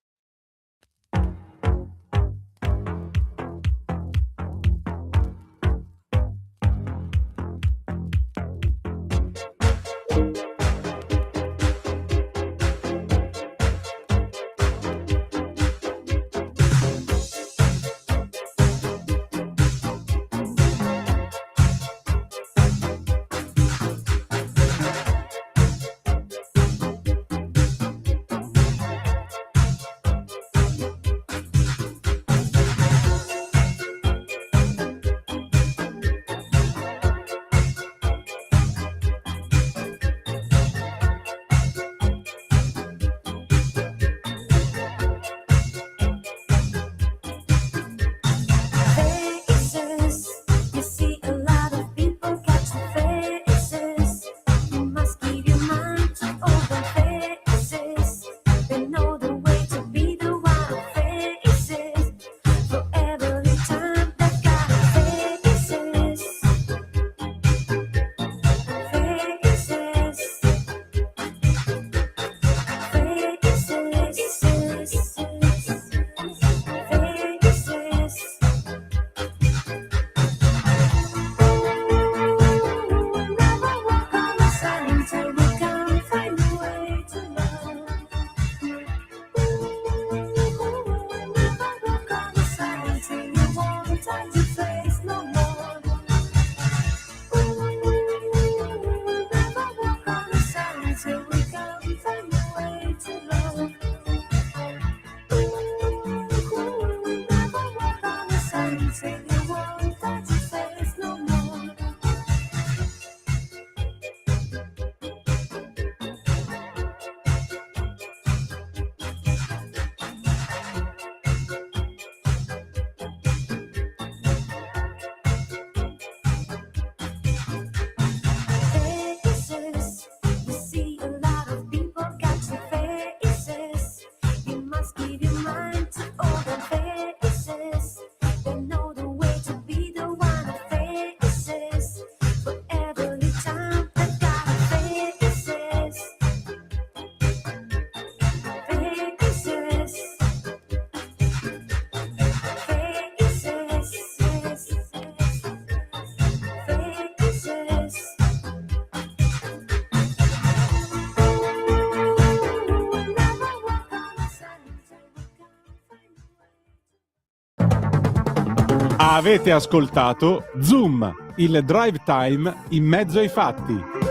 [SPEAKER 1] Avete ascoltato Zoom, il drive time in mezzo ai fatti.